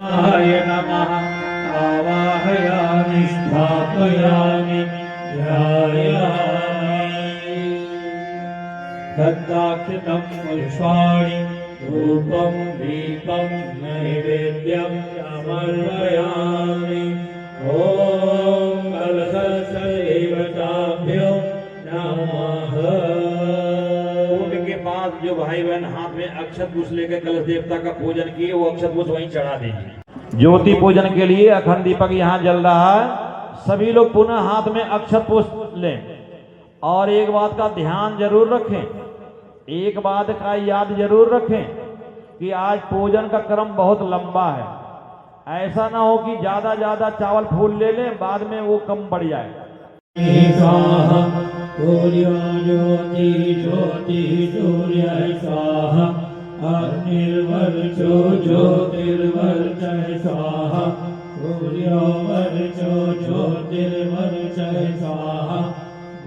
आय नमः आवाहयामि स्थापयामि ध्यायामि दत्ताक्षितं पुष्पाणि धूपं दीपं नैवेद्यं समर्पयामि ॐ कलशदेवताभ्यो नमः। उनके बाद जो भाई बहन हाथ में अक्षत पुष्प लेकर कलश देवता का पूजन किए वो अक्षत पुष्प वहीं चढ़ा दीजिए। ज्योति पूजन के लिए अखंड दीपक यहाँ जल रहा है। सभी लोग पुनः हाथ में अक्षत पुष्प लें और एक बात का ध्यान जरूर रखें, एक बात का याद जरूर रखें कि आज पूजन का क्रम बहुत लंबा है। ऐसा ना हो कि ज्यादा चावल फूल ले लें, बाद में वो कम पड़ जाए। ज्योति ज्योति सूर्य स्वाहा अग्निर्वर्चो ज्योतिर्वर्चः स्वाहा सूर्योवर्चो ज्योतिर्वर्चः स्वाहा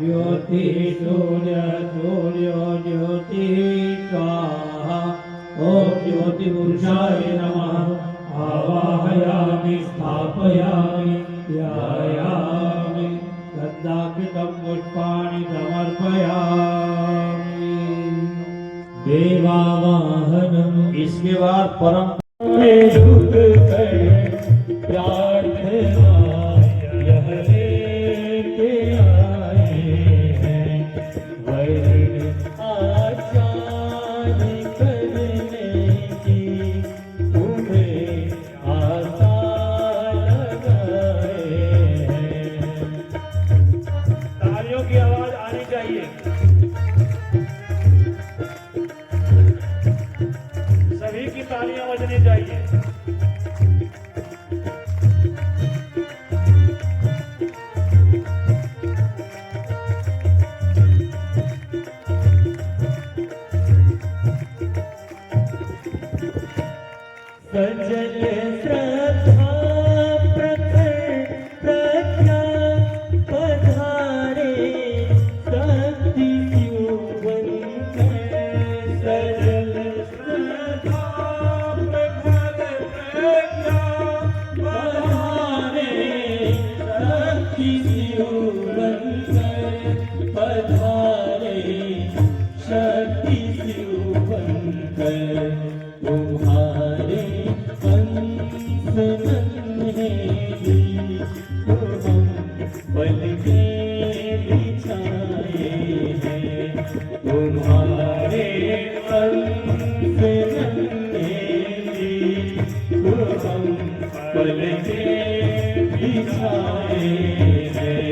ज्योति सूर्य सूर्यो ज्योति स्वाहा। ओम ज्योति पुरुषाय नमः आवाहयामि स्थापयामि ध्यायामि दत्ताक्षितं पुष्पाणि समर्पयामि देवावाहनम्। इसके बाद परम झुक कर प्रार्थना यह लेके आए हैं वर्ण आचार करने की तुम्हें आशा लगाए हैं। तालियों की आवाज आनी चाहिए। सभी की तालियां बजनी चाहिए। सजल श्रद्धा प्रखर प्रज्ञा पधारे शक्ति सजल श्रद्धा प्रखर प्रज्ञा पधारे शक्ति पधारे शक्ति तुम्हारे पल के बिछाए हैं तुम्हारे पल के बिछाए हैं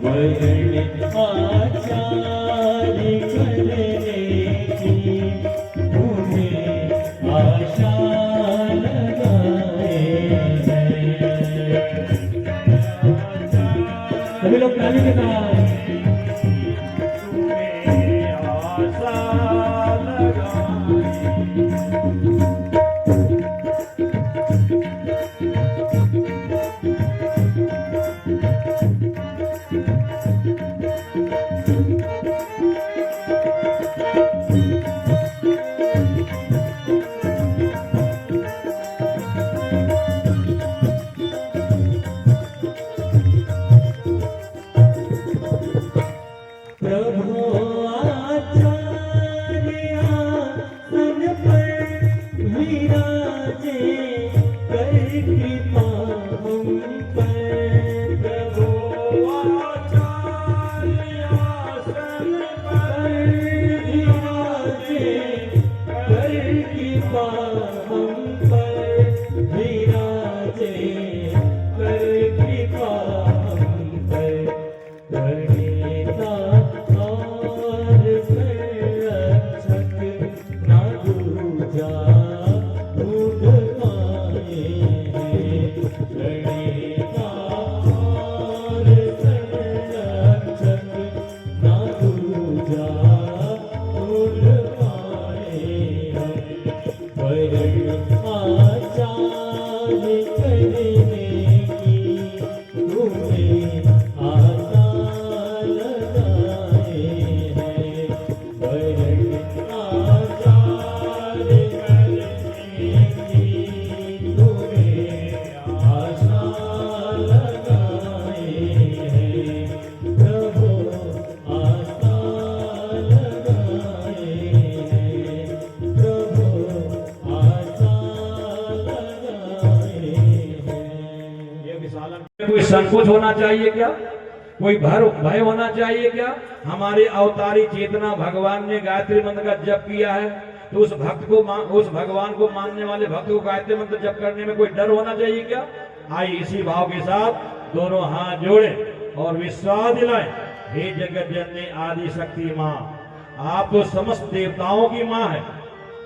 वर्ण आचार करने की तुम्हें आशा लगाए हैं। सभी लोग ताली के साथ कोई संकोच होना चाहिए क्या? कोई भय होना चाहिए क्या? हमारे अवतारी चेतना भगवान ने गायत्री मंत्र का जप किया है, तो उस भगवान को मानने वाले भक्त को गायत्री मंत्र जप करने में कोई डर होना चाहिए क्या? आइए इसी भाव के साथ दोनों हाथ जोड़े और विश्वास दिलाएं। हे जगत जननी आदि शक्ति माँ, आप तो समस्त देवताओं की माँ है,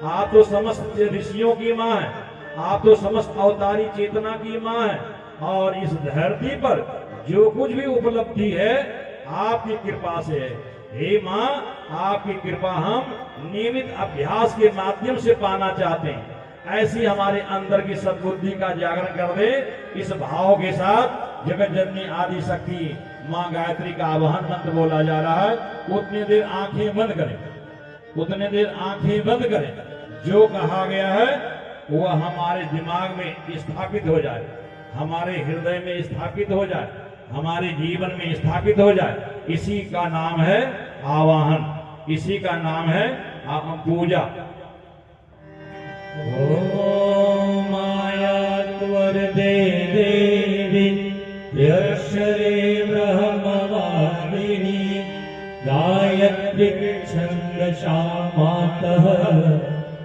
आप तो समस्त ऋषियों की माँ है, आप तो समस्त अवतारी चेतना की माँ है, और इस धरती पर जो कुछ भी उपलब्धि है आपकी कृपा से है। हे माँ, आपकी कृपा हम नियमित अभ्यास के माध्यम से पाना चाहते हैं। ऐसी हमारे अंदर की सद्बुद्धि का जागरण कर दे। इस भाव के साथ जगत जननी आदि शक्ति माँ गायत्री का आवाहन मंत्र बोला जा रहा है। उतनी देर आंखें बंद करें, उतने देर आंखें बंद करें। जो कहा गया है वह हमारे दिमाग में स्थापित हो जाए, हमारे हृदय में स्थापित हो जाए, हमारे जीवन में स्थापित हो जाए। इसी का नाम है आवाहन, इसी का नाम है पूजा। ओम माया त्वरदे देवी यक्षरे ब्रह्मवादिनी गायत्री छन्दसा मातः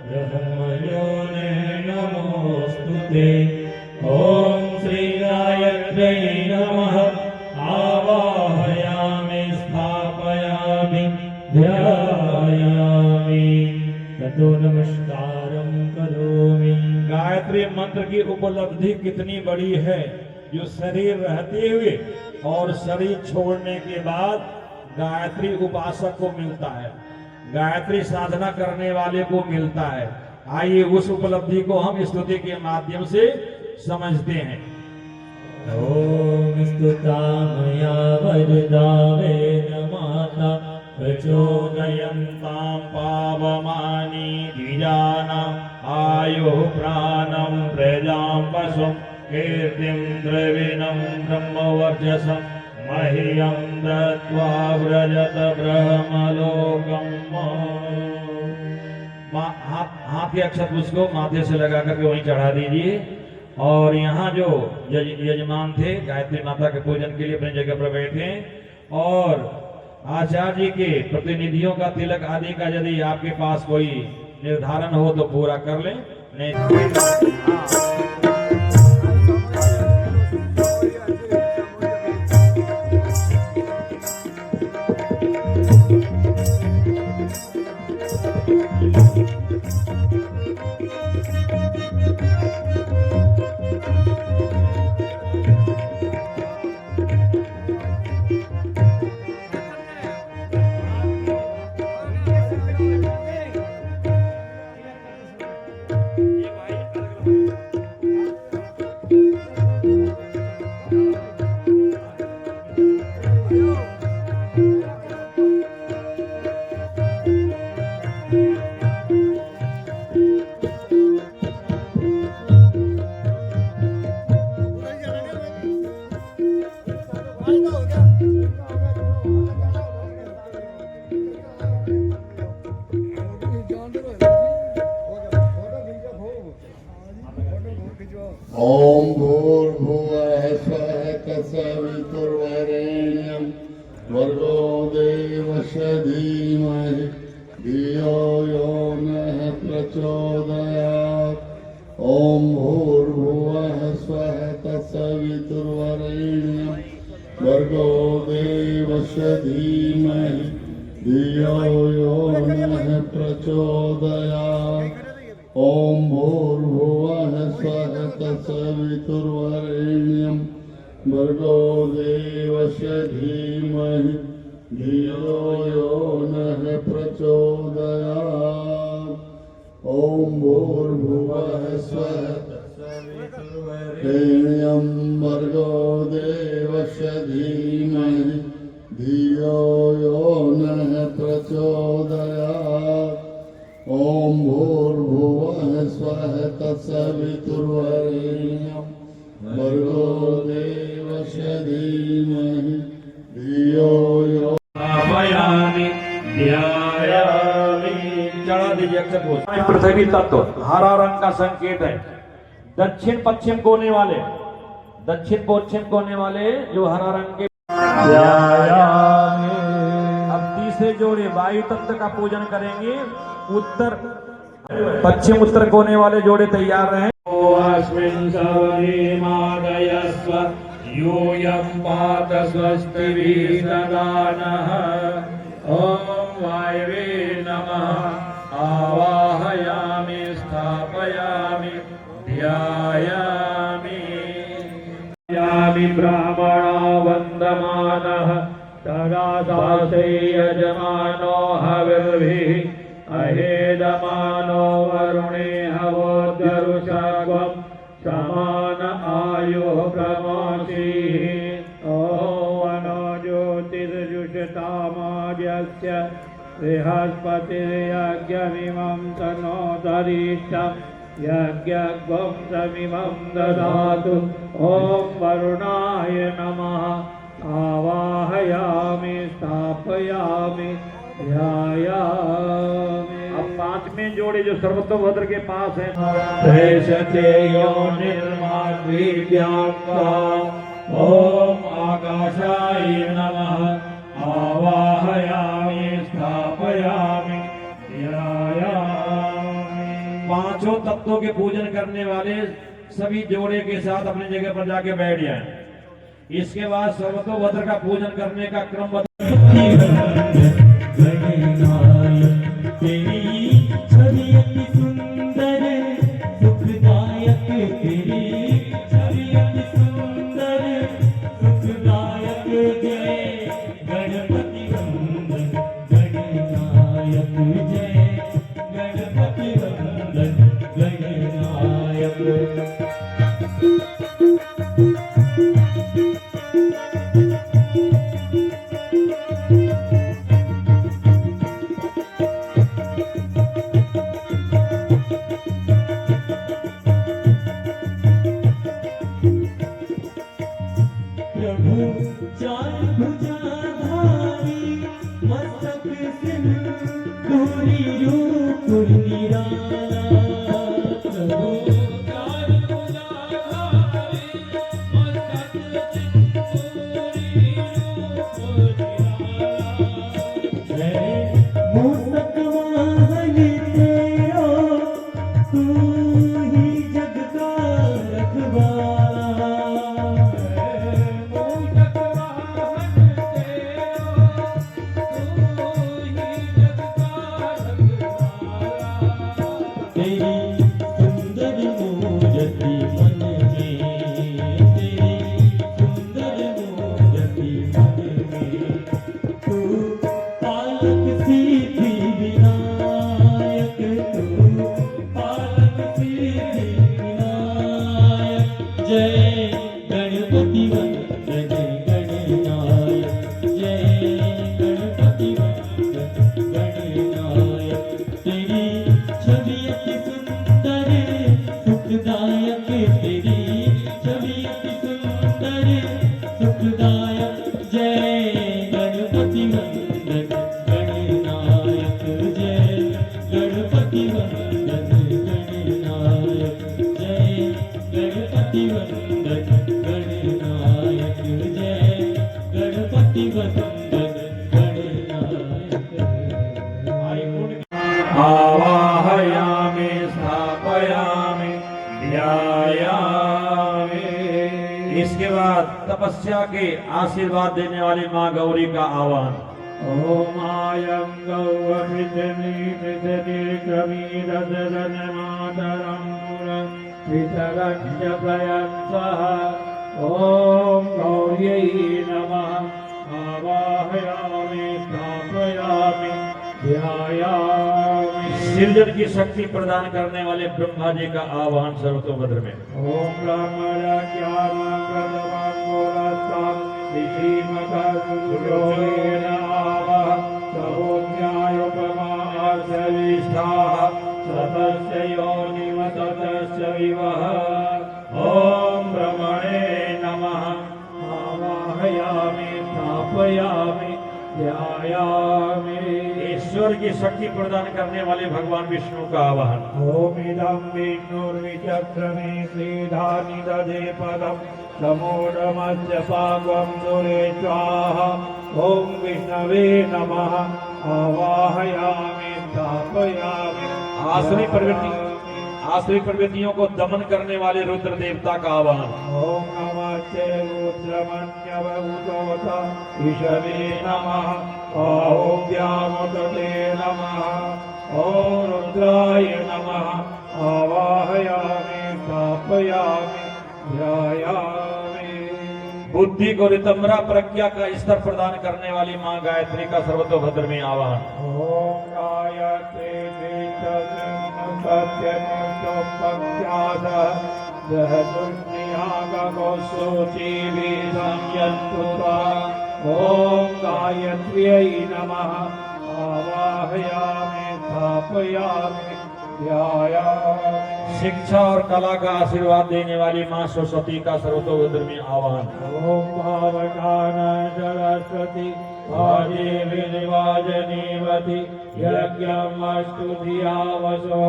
ब्रह्मयोने नमोस्तुते। ओम श्री गायत्र्यै नमः। आवाहयामि स्थापयामि ध्यायामि ततो नमस्कारं करोमि। गायत्री मंत्र की उपलब्धि कितनी बड़ी है, जो शरीर रहते हुए और शरीर छोड़ने के बाद गायत्री उपासक को मिलता है, गायत्री साधना करने वाले को मिलता है। आइए उस उपलब्धि को हम स्तुति के माध्यम से समझते हैं। ओम स्तुता मया वरदा वेद माता प्रचोदयन्तां पावमानि द्विजानाम् आयुः प्राणं प्रजां पशुं कीर्तिं द्रविणं ब्रह्मवर्चसं मह्यं दत्त्वा व्रजत ब्रह्मलोकम्। हाथ के अक्षत उसको माथे से लगा करके वहीं चढ़ा दीजिए। और यहाँ जो यजमान थे गायत्री माता के पूजन के लिए अपनी जगह पर बैठे, और आचार्य जी के प्रतिनिधियों का तिलक आदि का यदि आपके पास कोई निर्धारण हो तो पूरा कर लें, नहीं ओम भूर्भुवः स्वः तत्सवितुर्वरेण्यं भर्गो देवस्य धीमहि धियो यो नः प्रचोदयात्। ओम भूर्भुवः स्वः तत्सवितुर्वरेण्यं भर्गो देवस्य धीमहि धियो यो नः प्रचोदयात्। ओम भूर्भुवः स्वः तत्सवितुर्वरेण्यं भर्गो देवस्य धीमहि धियो यो नः प्रचोदयात्। ओम भूर्भुवः स्वः तत्सवितुर्वरेण्यं भर्गो देवस्य धीमहि धियो यो नः प्रचोदयात्। ओम भूर्भुवः स्वः तत्सवितुर्वरेण्यं भर्गो देवस्य धीमहि धियो यो आवाहयामि ध्यायामि। चढ़ा दीजिए अक्षत को। पृथ्वी तत्व हरा रंग का संकेत है। दक्षिण पश्चिम कोने वाले दक्षिण पश्चिम कोने वाले जो हरा रंग के। ध्यायामि अब तीसरे जोड़े वायु तत्व का पूजन करेंगे। उत्तर पश्चिम उत्तर कोने वाले जोड़े तैयार रहे। अस्मिन् सवने मादयस्व यूयं पात स्वस्तिभिः सदा नः। ॐ वायवे नमः आवाहयामि स्थापयामि ध्यायामि। यामि ब्राह्मणो वन्दमानः तदा दासे यजमानो हविर्भिः अहेदमानो वरुणे हवोद्गरुषाग्वं समान आयुः प्रमोषीः। वनो ज्योतिर्जुषतामाद्यस्य बृहस्पतिर्यज्ञमिमं तनोदरीष्टं यज्ञग्वं समिमं ददातु। ॐ वरुणाय नमः आवाहयामि स्थापयामि ध्यायामि। अब पांचवें जोड़े जो सर्वतोभद्र के पास है। प्रेषते यो निर्माद्वीर्यात्मा। ॐ आकाशाय नमः आवाहयामि स्थापयामि ध्यायामि। पांचों तत्वों के पूजन करने वाले सभी जोड़े के साथ अपनी जगह पर जाके बैठ जाएं। इसके बाद सर्वतोभद्र का पूजन करने का क्रम तेरी छवि अति सुंदर सुखदायक। तेरी छवि अति सुंदर सुखदायक। जय गणपति वंदन गणनायक। जय गणपति वंदन गणनायक। प्रभु चार भुजाधारी मस्तक सिंदूरी रूप निराला। प्रभु चार भुजाधारी मस्तक सिंदूरी रूप निराला। जय मूषक वाहन तेरा तू ही जग का रखवाला। तेरी सुंदर मूर्ति मन में। तेरी सुंदर मूर्ति मन में। तू पालक सिद्धि विनायक। तू पालक सिद्धि विनायक। जय गणपति वंदन गणनायक। जय गणपति वंदन गणनायक। तेरी छवि अति सुंदर सुखदायक। तेरी छवि अति सुंदर सुखदायक। जय गणपति वंदन गणनायक। जय गणपति वंदन गणनायक। जय गणपति वंदन गणनायक। जय गणपति वंदन गणनायक। आवाहयामि स्थापयामि ध्यायामि। इसके बाद तपस्या के आशीर्वाद देने वाली माँ गौरी का आह्वान। ॐ आयं गौवमितनीकमीरदनमातरं पुरं पितरं च प्रयं स्वः। ॐ गौर्यै नमः आवाहयामि स्थापयामि ध्यायामि। सृजन की शक्ति प्रदान करने वाले ब्रह्मा जी का आह्वान सर्वतोभद्र में। ॐ ब्रह्मणज्ञानप्रदमङ्गुलस्तं ऋषिमकरुणोरेण आवः सहोज्ञायोपमासविष्ठाः सतस्य योनिमततस्य विवः। ॐ ब्रह्मणे नमः आवाहयामि स्थापयामि ध्यायामि। ईश्वर ईश्वर की शक्ति प्रदान करने वाले भगवान विष्णु का आवाहन। ओम इदं विष्णुर्विचक्रमे श्रीधानि दधे पदं समूढमस्य पाग्वं दुरे स्वाहा। ओम विष्णवे नमः आवाहयामि स्थापयामि। आसुरी प्रवृत्तियों को दमन करने वाले रुद्र देवता का आवाहन। ओम नमस्ते रुद्रमन्यवभूतोत ईशवे नमः आहोव्यामतते नमः। ओम रुद्राय नमः आवाहयामि स्थापयामि ध्यायामि। बुद्धि को रितंबरा प्रज्ञा का स्तर प्रदान करने वाली मां गायत्री का सर्वतोभद्र में आवाहन। ओम गायत्री सत्यनिष्ठोपज्ञात दहदुर्नियागोसूचीभिसंयन्तुत्वा। ओम गायत्र्यै नमः आवाहयामि स्थापयामि ध्यायामि। शिक्षा और कला का आशीर्वाद देने वाली मां सरस्वती का सर्वतोभद्र में आवाहन। ओम भावकान सरस्वती आदेवी निवाजनीवति यज्ञमस्तु धियावसो।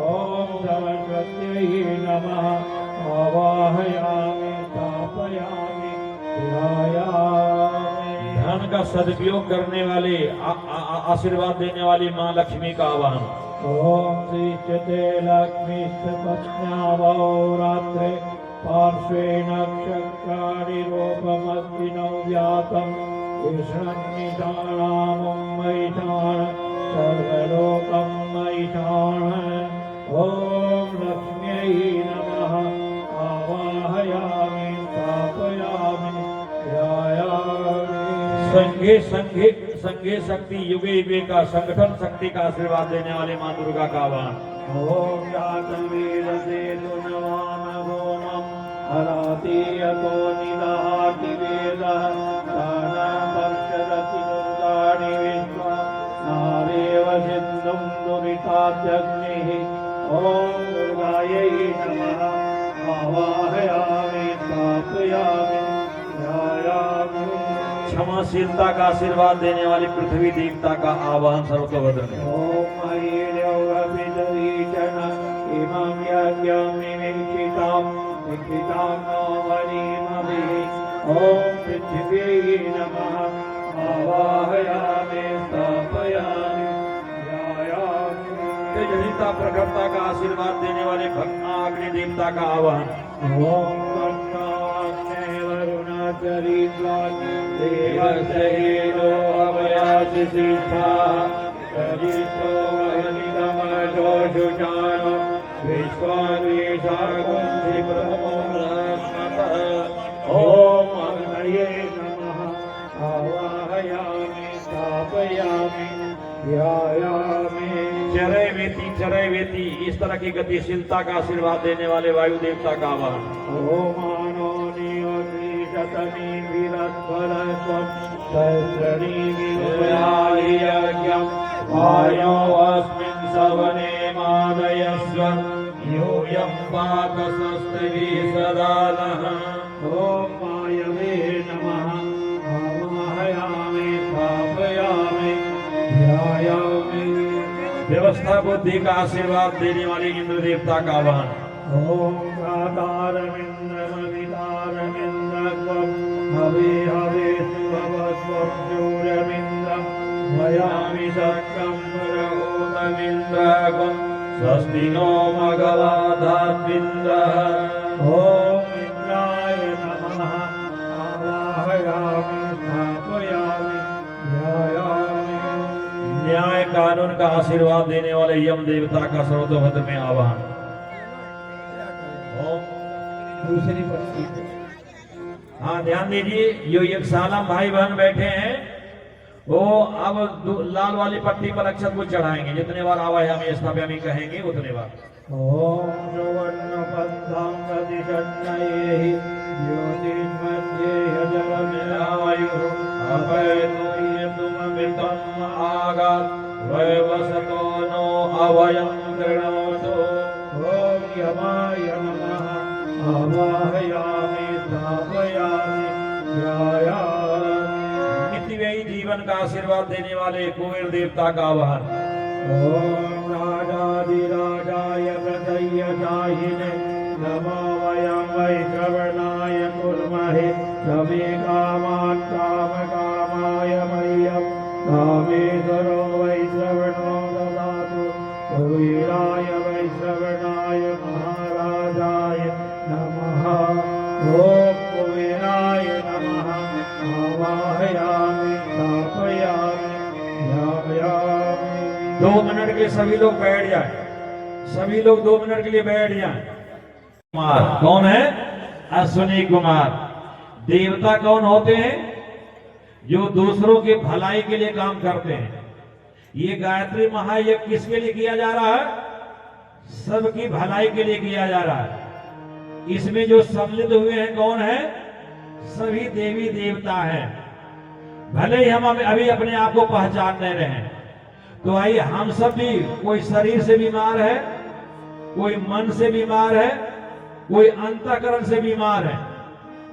ओम सरस्वत्यै नमः आवाहयामि स्थापयामि ध्यायामि। धन का सदुपयोग करने वाले आशीर्वाद देने वाली मां लक्ष्मी का आवाहन। ओम श्रीचते लक्ष्मीस्तपत्न्यावो रात्रे पार्श्वे नक्षत्राणि रूपमस्ति नव्यातम् विष्णन्निधानामं मयिषाण सर्वलोकं मयिषाण। ओम लक्ष्म्यै नमः आवाहयामि स्थापयामि ध्यायामि। संघे शक्ति युगे युगे का संगठन शक्ति का आशीर्वाद देने वाले मां दुर्गा का आह्वान। ओम जातवीरसे नमामो नम हराति यतो निदहाति वेदः दानपक्षदति दुर्गाणि विश्वा नावेव सिन्धुं दुरितात्यग्निः। ओम दुर्गायै नमः आवाहयामि स्थापयामि ध्यायामि। क्षमाशीलता का आशीर्वाद देने वाली पृथ्वी देवता का आवाहन सर्वतोभद्र में। ओम मयीरौरभिदवीचन इमं यज्ञं निमीक्षितां निक्षितां नो वरीमभिः। ओम पृथिव्यै नमः आवाहयामि स्थापयामि ध्यायामि। तेजहिता प्रखरता का आशीर्वाद देने वाले भक्ता अग्नि देवता का आवाहन। ओम वरुणाचरीद्वान् देवसहेनो अवयासि सिद्धाः सजिष्ठो वहनिदमजोषुषाणो विश्वाद्वेषागुंसि ब्रह्मोऽस्मतः। ओम अग्नये नमः आवाहयामि स्थापयामि ध्यायामि। चरय वेती इस तरह की गतिशीलता का आशीर्वाद देने वाले वायु देवता का आवाहन। ओमानो नियोति शतनी विरध्वरस्वं सहस्रणी विभूयाहि यज्ञं वायो अस्मिन् सवने मादयस्व यूयं पाकस्वस्तिभिः सदा नः। ओम मायवे नमः आवाहयामि स्थापयामि ध्यायामि। व्यवस्था बुद्धि का आशीर्वाद देने वाले इंद्र देवता का आवाहन। ओम प्रातारमिन्द्रमवितारमिन्द्रत्वं हवे हवे सुभवस्वं शूरमिन्द्रं वयामि शक्तं परहोतमिन्द्रकं स्वस्ति नो मघवादात्विन्द्रः। ओम इन्द्राय नमः आवाहयामि स्थापयामि ध्यायामि। न्याय कानून का आशीर्वाद देने वाले यम देवता का सर्वतोभद्र में आवाहन। दूसरी पट्टी। हाँ ध्यान दीजिए, जो यज्ञशाला भाई बहन बैठे हैं वो अब लाल वाली पट्टी पर अक्षत को चढ़ाएंगे। जितने बार आवाहयामि स्थापयामि कहेंगे उतने बार। ओम सुवर्णपद्मं प्रतिशन्नयेहि ज्योतिर्मध्ये हजरमिलायुः अभयतुयतुममितम् आगात् वैवसतो नो अभयं कृणोतु। ओम यमाय नमः आवाहयामि स्थापयामि ध्यायामि। नित्यव्ययी जीवन जीवन का आशीर्वाद देने वाले कुबेर देवता का आवाहन। ओम राजाधिराजाय प्रदय्यदायिने नमो वयं वै श्रवणाय कुर्महे समे कामान् कामकामाय मह्यं कामेश्वरो वै श्रवणो ददातु कुबेराय वै श्रवणाय महाराजाय नमः। ओम कुबेराय नमः। आवाहयामि स्थापयामि ध्यायामि। 2 मिनट के सभी लोग बैठ जाए, सभी लोग 2 मिनट के लिए बैठ जाए। कुमार कौन है? अश्विनी कुमार। देवता कौन होते हैं? जो दूसरों के भलाई के लिए काम करते हैं। ये गायत्री महायज्ञ किसके लिए किया जा रहा है? सबकी भलाई के लिए किया जा रहा है। इसमें जो सम्मिलित हुए हैं कौन है? सभी देवी देवता हैं। भले ही हम अभी अपने आप को पहचान नहीं रहे हैं, तो आइए हम सब भी, कोई शरीर से बीमार है, कोई मन से बीमार है, कोई अंतःकरण से बीमार है,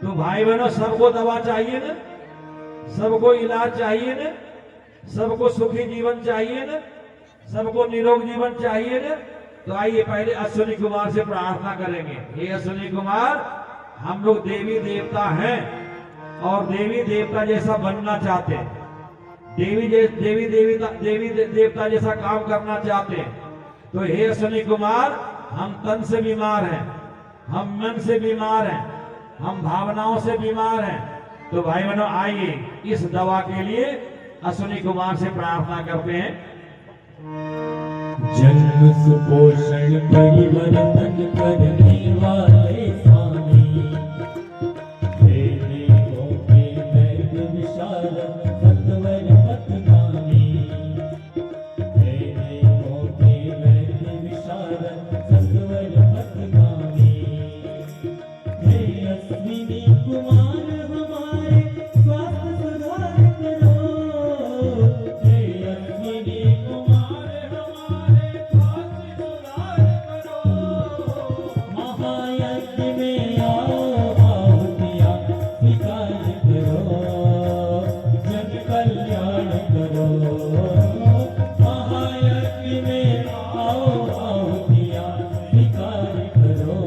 तो भाई बहनों सबको दवा चाहिए ना, सबको इलाज चाहिए ना, सबको सुखी जीवन चाहिए ना, सबको निरोग जीवन चाहिए ना। तो आइए पहले अश्विनी कुमार से प्रार्थना करेंगे। हे अश्विनी कुमार, हम लोग देवी देवता हैं और देवी देवता जैसा बनना चाहते हैं, देवी देवता जैसा काम करना चाहते हैं। तो हे अश्विनी कुमार, हम तन से बीमार हैं, हम मन से बीमार हैं, हम भावनाओं से बीमार हैं। तो भाई बहनों आइए इस दवा के लिए अश्विनी कुमार से प्रार्थना करते हैं। जन्म सुपोषण परिवर्तन करने वाले स्वामी, देवों के वैद्य विशारद सत्वर पथगामी, देवों के वैद्य विशारद सत्वर पथगामी। हे अश्विनी कुमार हमारे स्वास्थ्य सुधार करो। हे अश्विनी कुमार हमारे स्वास्थ्य सुधार करो। महायज्ञ में आओ आहुतियाँ स्वीकार करो, जन कल्याण करो। महायज्ञ में आओ आहुतियाँ स्वीकार करो,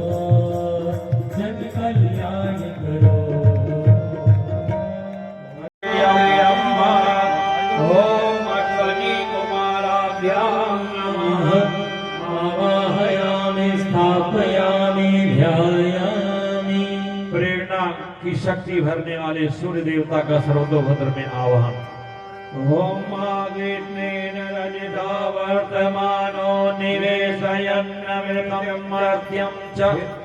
जन कल्याण करो। ओम अश्विनी कुमाराभ्यां नमः। आवाहयामि स्थापयामि ध्यायामि। प्रेरणा की शक्ति भरने वाले सूर्य देवता का सर्वतोभद्र में आवाहन। ओम आग्नेन रजिता वर्तमानो निवेशयन्नमृतं मर्त्यं च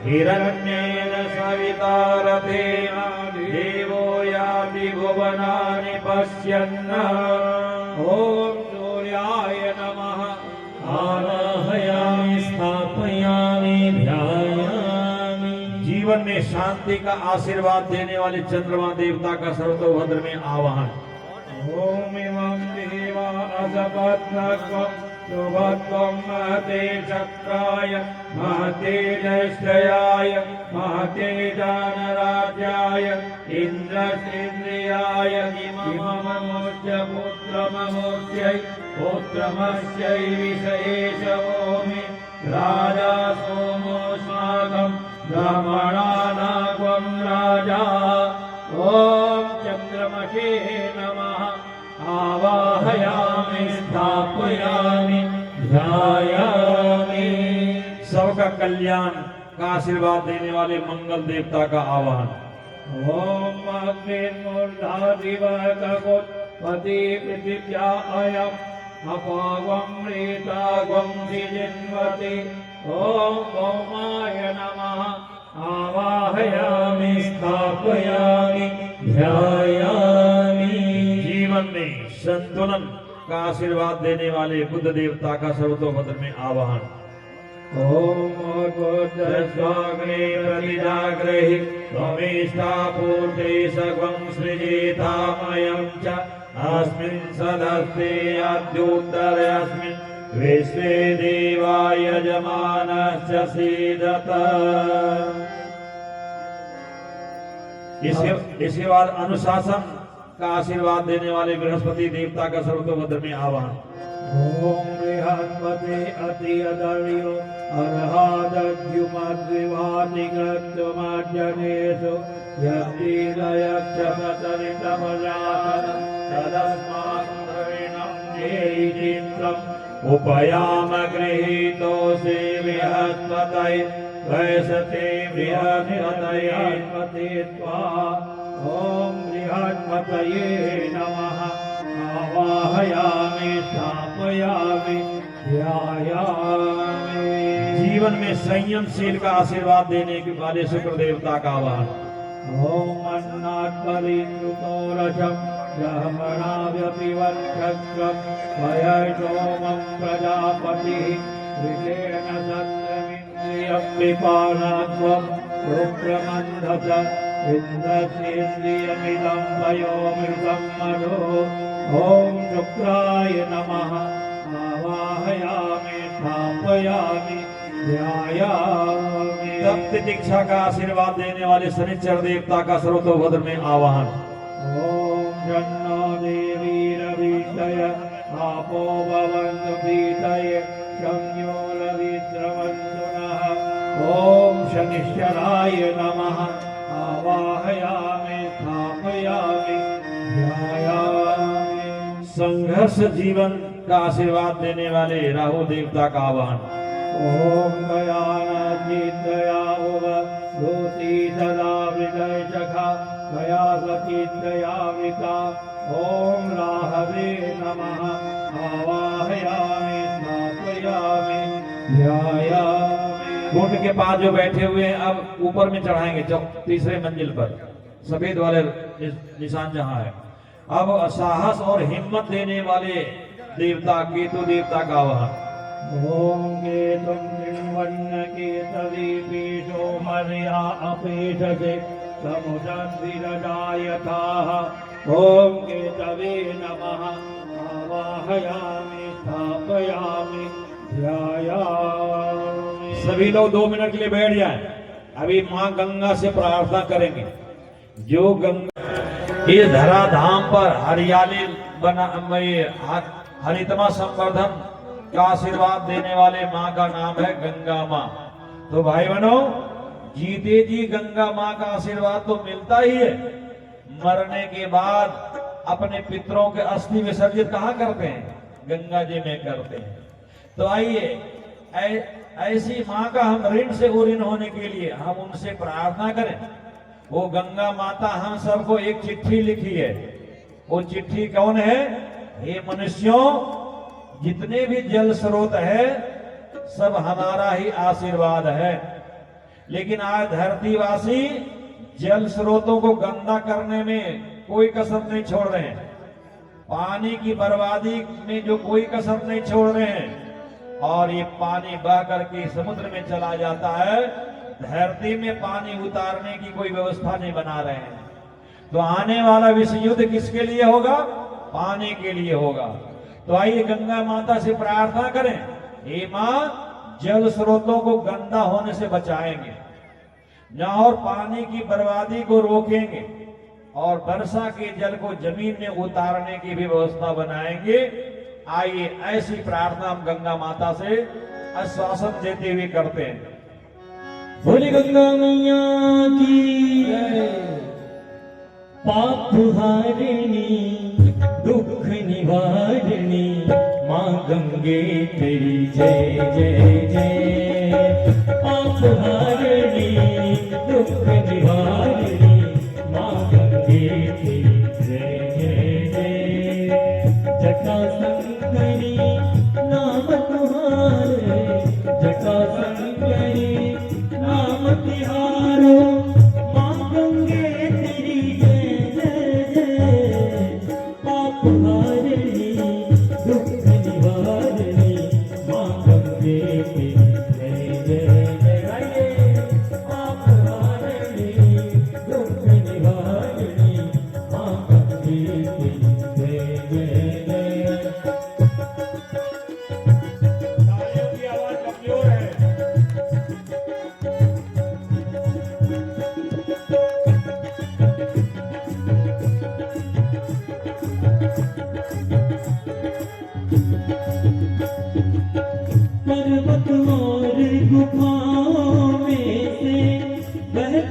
हिरण्येन सविता रथेन देवो याति भुवनानि पश्यन्। ओम सूर्याय नमः। आवाहयामि स्थापयामि ध्यायामि। जीवन में शांति का आशीर्वाद देने वाले चंद्रमा देवता का सर्वतोभद्र में आवाहन। ओम इमं देवा असपत्नक्वं शुभत्वं महते चक्राय महते निश्चयाय महते दानराज्याय इन्द्रस्त्रियाय इमममुच्य पुत्रममुच्यै पुत्रमस्यै विषयेशवोमि राजा सोमोऽस्माकं ब्रह्मणानां राजा। ओम चंद्रमसे नमः। आवाहयामि स्थापयामि ध्यायामि। सबका कल्याण का आशीर्वाद देने वाले मंगल देवता का आवाहन। ओम अग्निर्मूर्धादिवकपति पृथिव्या अयम् अपावं रेतागं जिन्वति। ओम ओमाय नमः। आवाहयामि स्थापयामि ध्यायामि। जीवन में संतुलन का आशीर्वाद देने वाले बुद्ध देवता का सर्वतोभद्र में आवाहन। ओम स्वाग्ने प्रतिजाग्रहि त्वमेष्टापूर्ते सर्वं सृजेतामयं च अस्मिन् सदस्ते अद्योत्तरस्मिन् विश्वे देवा यजमानश्च सीदत। इसके बाद अनुशासन का आशीर्वाद देने वाले बृहस्पति देवता का सर्वतोभद्र में आवाहन। ओम बृहस्पति अति अदर्यो अर्हाद्युमद्विभातिकृत्यमार्जनेषु यद्दीलयक्षतरितमजातन तदस्मान्द्रविणं जेयिचित्रम् उपयाम गृहीतोऽसि बृहस्पतये वैसते बृहस्पतये त्वा। ओम बृहस्पतये नमः। आवाहयामि स्थापयामि ध्यायामि। जीवन में संयमशील का आशीर्वाद देने के वाले शुक्र देवता का आवाहन। ओम अन्नात्परिन्द्रुतो रजं ब्रह्मणाव्यपिवर्चस्वं वयसोमं प्रजापतिः ऋषेण सत्यमिन्द्रियं विपानात्वं रुद्रमन्धस इन्द्रस्येन्द्रियमिदं वयोमृतं मधु। ओम शुक्राय नमः। आवाहयामि स्थापयामि ध्यायामि। तप्त दीक्षा का आशीर्वाद देने वाले शनिचर देवता का सर्वतोभद्र में आवाहन। ओम जन्नो देवी रविषय आपो भवन्तु पीतये संयो रविद्रवन्तु नः। ओम शनिश्चराय नमः। आवाहयामि स्थापयामि ध्यायामि। संघर्ष जीवन का आशीर्वाद देने वाले राहु देवता का आवाहन। ओम गयानाचिदया भुव दूती सदा विदय चखा गया सचिदया विका। ओम राहवे नमः। आवाहयामि स्थापयामि ध्यायामि। कुंड के पास जो बैठे हुए हैं अब ऊपर में चढ़ाएंगे तीसरे मंजिल पर सफेद वाले निशान जहां है। अब साहस और हिम्मत देने वाले देवता केतु देवता का आवाहन। ओम केतुं कृण्वन्न केतवी पीठो मर्या अपेशसे समुद्रविरजायथाः। ओम केतवे नमः। आवाहयामि स्थापयामि ध्यायामि। सभी लोग 2 मिनट के लिए बैठ जाएं। अभी मां गंगा से प्रार्थना करेंगे। जो गंगा इस धरा धाम पर हरियाली बना हरितमा संवर्धन का आशीर्वाद देने वाले मां का नाम है गंगा मां। तो भाई बहनों, जीते जी गंगा मां का आशीर्वाद तो मिलता ही है, मरने के बाद अपने पितरों के अस्थि विसर्जित कहाँ करते हैं? गंगा जी में करते हैं। तो आइए ऐसी मां का हम ऋण से ऋण होने के लिए हम उनसे प्रार्थना करें। वो गंगा माता हम सबको एक चिट्ठी लिखी है। वो चिट्ठी कौन है? हे मनुष्यों, जितने भी जल स्रोत है सब हमारा ही आशीर्वाद है, लेकिन आज धरतीवासी जल स्रोतों को गंदा करने में कोई कसर नहीं छोड़ रहे हैं। पानी की बर्बादी में जो कोई कसर नहीं छोड़ रहे हैं, और ये पानी बह करके समुद्र में चला जाता है। धरती में पानी उतारने की कोई व्यवस्था नहीं बना रहे हैं। तो आने वाला विश्व युद्ध किसके लिए होगा? पानी के लिए होगा। तो आइए गंगा माता से प्रार्थना करें, हे मां, जल स्रोतों को गंदा होने से बचाएंगे और पानी की बर्बादी को रोकेंगे और वर्षा के जल को जमीन में उतारने की भी व्यवस्था बनाएंगे। आइए ऐसी प्रार्थना हम गंगा माता से आश्वासन देते हुए करते हैं। बोले गंगा मैया की पाप हारिणी दुख निवारिणी माँ गंगे तेरी जय जय जय। पाप हारिणी दुख निवारिणी माँ गंगे तेरी जय जय जय। जटा संकरी नाम तुम्हारे, जटा संकरी नाम तिहारो माँ गंगे तेरी जय जय जय। पाप हारिणी दुख निवारिणी माँ गंगे तेरी जय जय जय। पाप हारिणी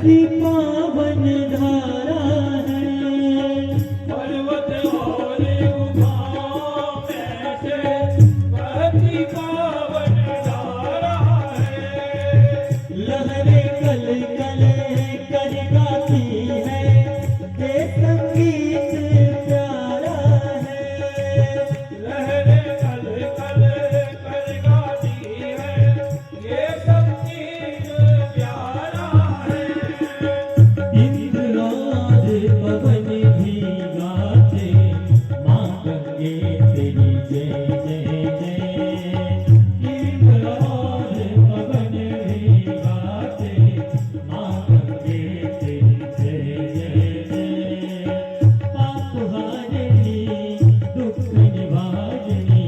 ऐसी पावन धारा है पर्वत और गुफाओं में से बहती पावन धारा है लहरें कल कल कर गाती है ये संगीत प्यारा है लहरें कल कल कर गाती है ये संगीत प्यारा है इंद्र और पवन भी गाते माँ गंगे तेरी जय जय जय इंद्र और पवन भी गाते माँ गंगे तेरी जय जय जय पाप हारिणी दुख निवारिणी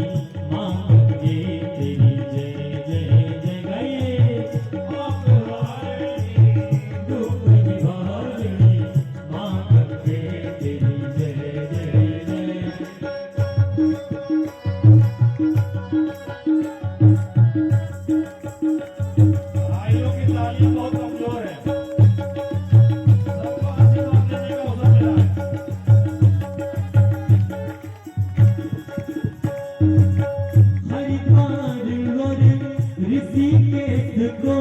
माँ गंगे तेरी जय जय जय गाइए पाप हारिणी दुख निवारिणी माँ गंगे तेरी जय जय जय भाइयों की ताली बहुत कमजोर है सबको आशीर्वाद देने का अवसर मिला है हरिद्वार और ऋषिकेश को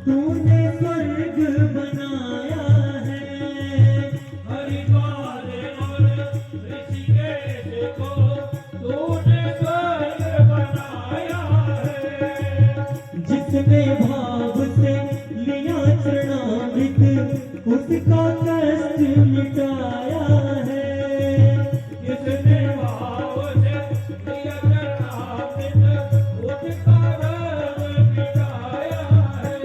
तूने स्वर्ग बनाया है हरिद्वार और ऋषिकेश को तूने स्वर्ग बनाया है जिसने भाव से लिया चरणामृत उसका कष्ट मिटाया है जिसने भाव से लिया चरणामृत उसका कष्ट मिटाया है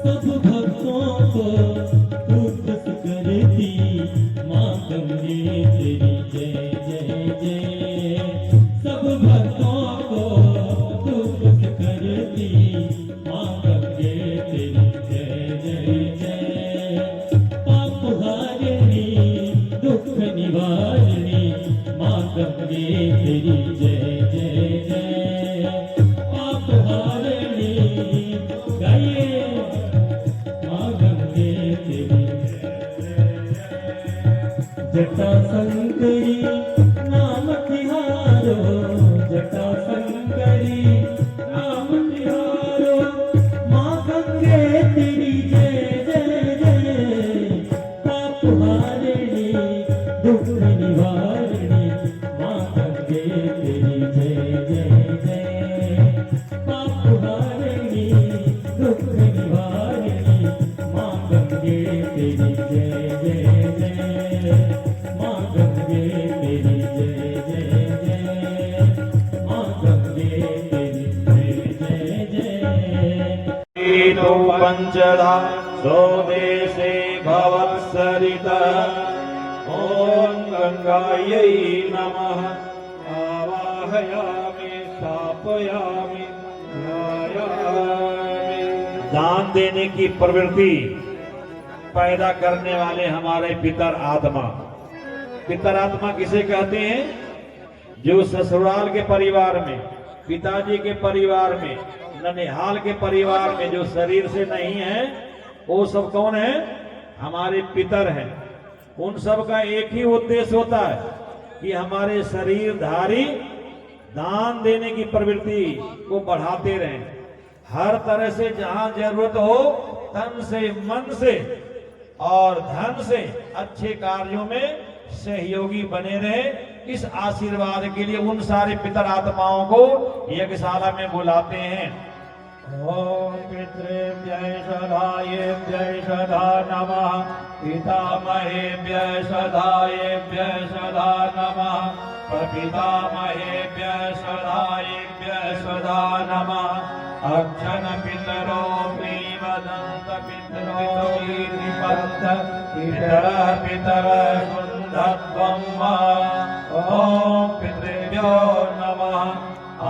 सब भक्तों को तू खुश करती माँ गंगे तेरी जय जय जय सब भक्तों को तू खुश करती माँ गंगे तेरी जय जय जय पाप हारिणी दुख निवारिणी माँ गंगे तेरी जय जय जय पाप हारिणी गाइए माँ गंगे तेरी जटा शंकरी नाम तिहारो जटा शंकरी नाम तिहारो माँ गंगे तेरी जय जय जय पाप हारिणी दुख निवारिणी माँ गंगे तेरी जय जय जय पाप हारिणी दुख निवारिणी माँ गंगे तेरी जय जय जय माँ गंगे तेरी जय जय जय माँ गंगे तेरी जय जय जय तो पंचधा स्वदेशे भवत्सरितः ॐ गंगायै नमः आवाहयामि स्थापयामि ध्यायामि। दान देने की प्रवृत्ति पैदा करने वाले हमारे पितर आत्मा। पितर आत्मा किसे कहते हैं? जो ससुराल के परिवार में, पिताजी के परिवार में, ननिहाल के परिवार में जो शरीर से नहीं है, वो सब कौन है? हमारे पितर हैं। उन सब का एक ही उद्देश्य होता है कि हमारे शरीरधारी दान देने की प्रवृत्ति को बढ़ाते रहें। हर तरह से जहां जरूरत हो, तन से, मन से और धन से अच्छे कार्यों में सहयोगी बने रहे। इस आशीर्वाद के लिए उन सारे पितर आत्माओं को यज्ञशाला में बुलाते हैं। ओम पितृभ्यः सदायेभ्यः सदा नमः पितामहेभ्यः सदायेभ्यः सदा नमः प्रपितामहेभ्यः सदायेभ्यः सदा नमः अक्षन पितरो प्रीवदन्त पितरो कीर्तिपन्त पितरः पितरः सुन्दध्वं वा। ओम पितृभ्यो नमः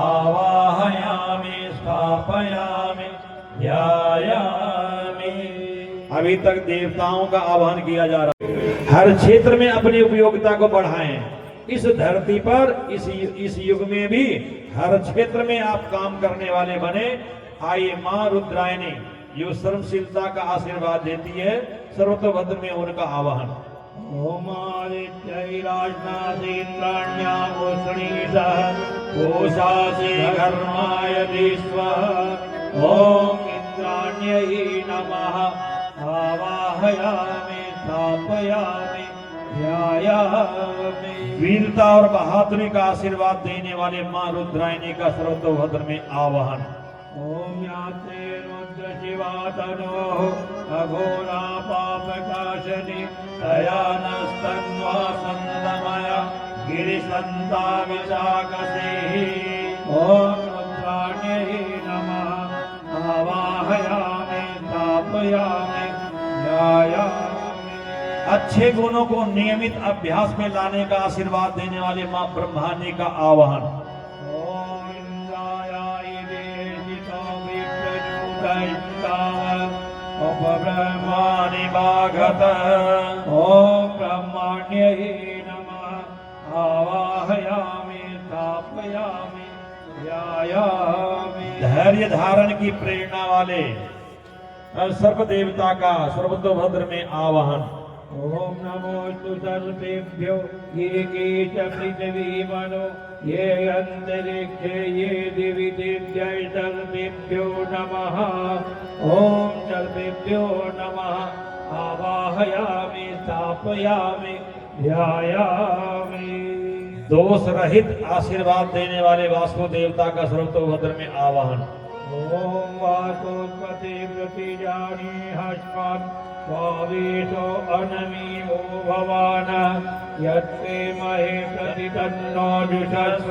आवाहयामि स्थापयामि ध्यायामि। अभी तक देवताओं का आह्वान किया जा रहा है। हर क्षेत्र में अपनी उपयोगिता को बढ़ाएं। इस धरती पर इस युग में भी हर क्षेत्र में आप काम करने वाले बने। आइए मां रुद्रायणी जो सर्वशीलता का आशीर्वाद देती है, सर्वतोभद्र में उनका आवाहन। ओमादित्यैराजनाथीन्द्राण्या उष्णीषः कोशासि घर्मायधीश्वः ॐ इंद्राण्यै नमः आवाहयामि स्थापयामि ध्यायामि। वीरता और बहादुरी का आशीर्वाद देने वाले मां रुद्रायणी का सर्वतोभद्र में आवाहन। ओम याते रुद्र शिवा तनोः अघोरा पापकाशनि दयानस्तन्वा सन्दमया गिरिसन्ता विशाखसेः ओम रुद्राण्यै नमः आवाहयामि स्थापयामि ध्यायामि। अच्छे गुणों को नियमित अभ्यास में लाने का आशीर्वाद देने वाले मां ब्रह्माणी का आवाहन। ओम इंद्राय देशितो विप्रजूतैस्ताव उपब्रह्माणि भागत ओम ब्रह्मण्यै नमः आवाहयामि स्थापयामि ध्यायामि। धैर्य धारण की प्रेरणा वाले सर्व देवता का सर्वतोभद्र में आवाहन। ओम नमोस्तु सर्वेभ्यो ये के च पृथिवीमनो ये अंतरिक्षे ये दिवि दिव्यै सर्वेभ्यो नमः ओम सर्वेभ्यो नमः आवाहयामि स्थापयामि ध्यायामि। दोष रहित आशीर्वाद देने वाले वास्तु देवता का सर्वतोभद्र में आवाहन। ओम वासुपति प्रतिजानी हस्मत् स्वावीतो अनमीयो भवान यत्ते महे प्रतितन्नो जुषस्व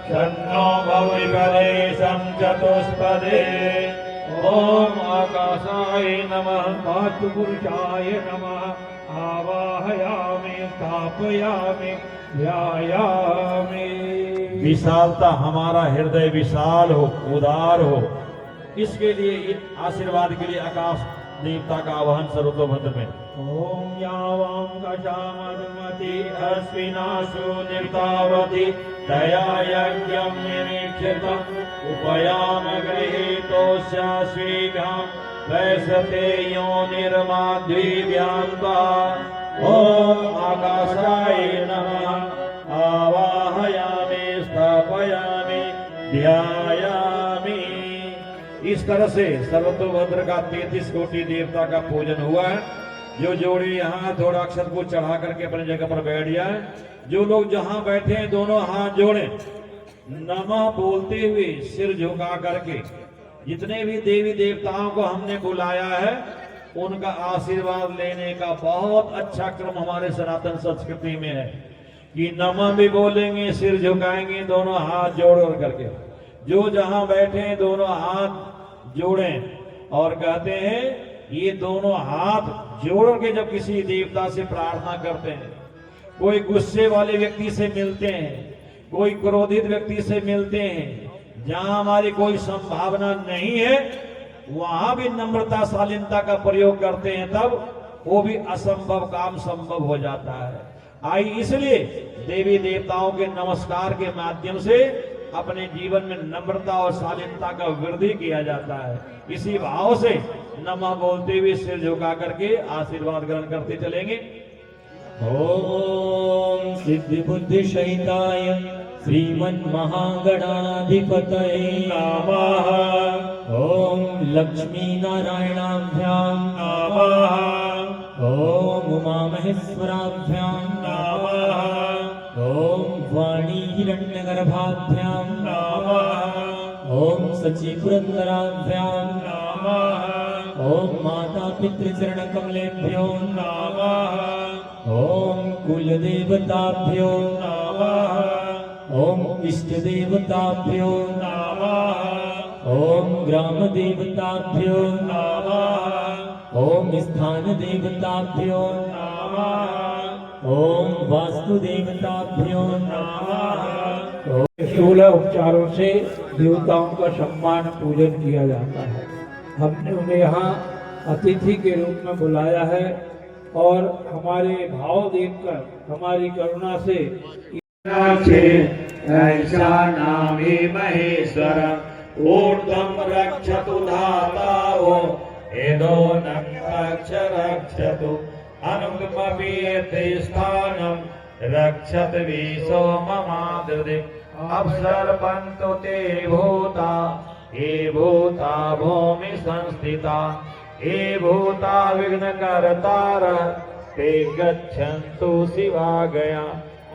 शन्नो भविपदे संचतुष्पदे। ओम आकाशाय नमः मातुपुरुषाय नमः आवाहयामि स्थापयामि ध्यायामि। विशालता हमारा हृदय विशाल हो, उदार हो, इसके लिए इस आशीर्वाद के लिए आकाश देवता का आवाहन सर्वतोभद्र में। ओम यावां कशामधुमति अश्विनाशो निर्तावति दया यज्ञं निरीक्षितम् उपयाम गृहीतोऽस्याश्वीभ्यां वैशते योनिर्माध्वीभ्यां। ओम आकाशाय नमः आवाहयामि स्थापयामि ध्यायामि। इस तरह से सर्वतोभद्र का 33 कोटि देवता का पूजन हुआ है। जो जोड़ी यहाँ थोड़ा अक्षत को चढ़ा करके अपनी जगह पर बैठ जाए, जो लोग जहाँ बैठे हैं दोनों हाथ जोड़े, नमः बोलते हुए सिर झुका करके जितने भी देवी देवताओं को हमने बुलाया है उनका आशीर्वाद लेने का बहुत अच्छा क्रम हमारे सनातन संस्कृति में है कि नमः भी बोलेंगे, सिर झुकाएंगे, दोनों हाथ जोड़ करके। जो जहां बैठे हैं दोनों हाथ जोड़ें और कहते हैं ये दोनों हाथ जोड़ के जब किसी देवता से प्रार्थना करते हैं, कोई गुस्से वाले व्यक्ति से मिलते हैं, कोई क्रोधित व्यक्ति से मिलते हैं, जहां हमारी कोई संभावना नहीं है वहां भी नम्रता शालीनता का प्रयोग करते हैं, तब वो भी असंभव काम संभव हो जाता है। आई इसलिए देवी देवताओं के नमस्कार के माध्यम से अपने जीवन में नम्रता और शालीनता का वृद्धि किया जाता है। इसी भाव से नमः बोलते हुए सिर झुका करके आशीर्वाद ग्रहण करते चलेंगे। ओम सिद्धि बुद्धि सहिताय श्रीमन्महागणाधिपतये नमः। ओम लक्ष्मी नारायणाभ्यां नमः। ओम उमा महेश्वराभ्यां नमः। ओम वाणी हिरण्यगर्भाभ्यां नमः। ओम सची पुरंदराभ्यां नमः। ओम माता पितृचरण कमलेभ्यो नमः। ओम कुलदेवताभ्यो नमः। ओम इष्टदेवताभ्यो नमः। ओम ग्रामदेवताभ्यो नमः। ओम स्थानदेवताभ्यो नमः। ओम वास्तुदेवताभ्यो नमः। 16 उपचारों से देवताओं का सम्मान पूजन किया जाता है। हमने उन्हें यहाँ अतिथि के रूप में बुलाया है और हमारे भाव देखकर हमारी करुणा से ऐसा नामे महेश्वर ऊर्ध्वं रक्षतु धातारो एदो नक्षरक्षतु अनुगमपि ते स्थानं रक्षत विशो ममादृदे अप्सर्पन्तु ते भूता ये भूता भूमि संस्थिता ये भूता विघ्नकर्तार ते गच्छन्तु शिवागया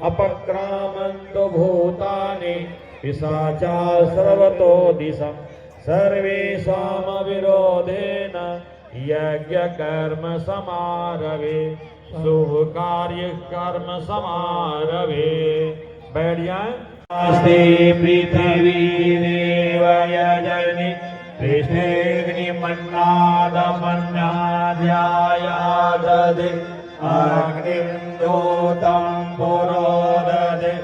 अपक्रामन्तु भूतानि पिशाचा सर्वतो दिशं सर्वेषामविरोधेन यज्ञकर्म समारभे शुभ कार्य कर्म समारभे। बैठ जाए। अस्ते पृथिवी देवयजनि पृष्ठेऽग्निमन्नादमन्नाध्यायादधे अग्निं दूतं पुरोदधे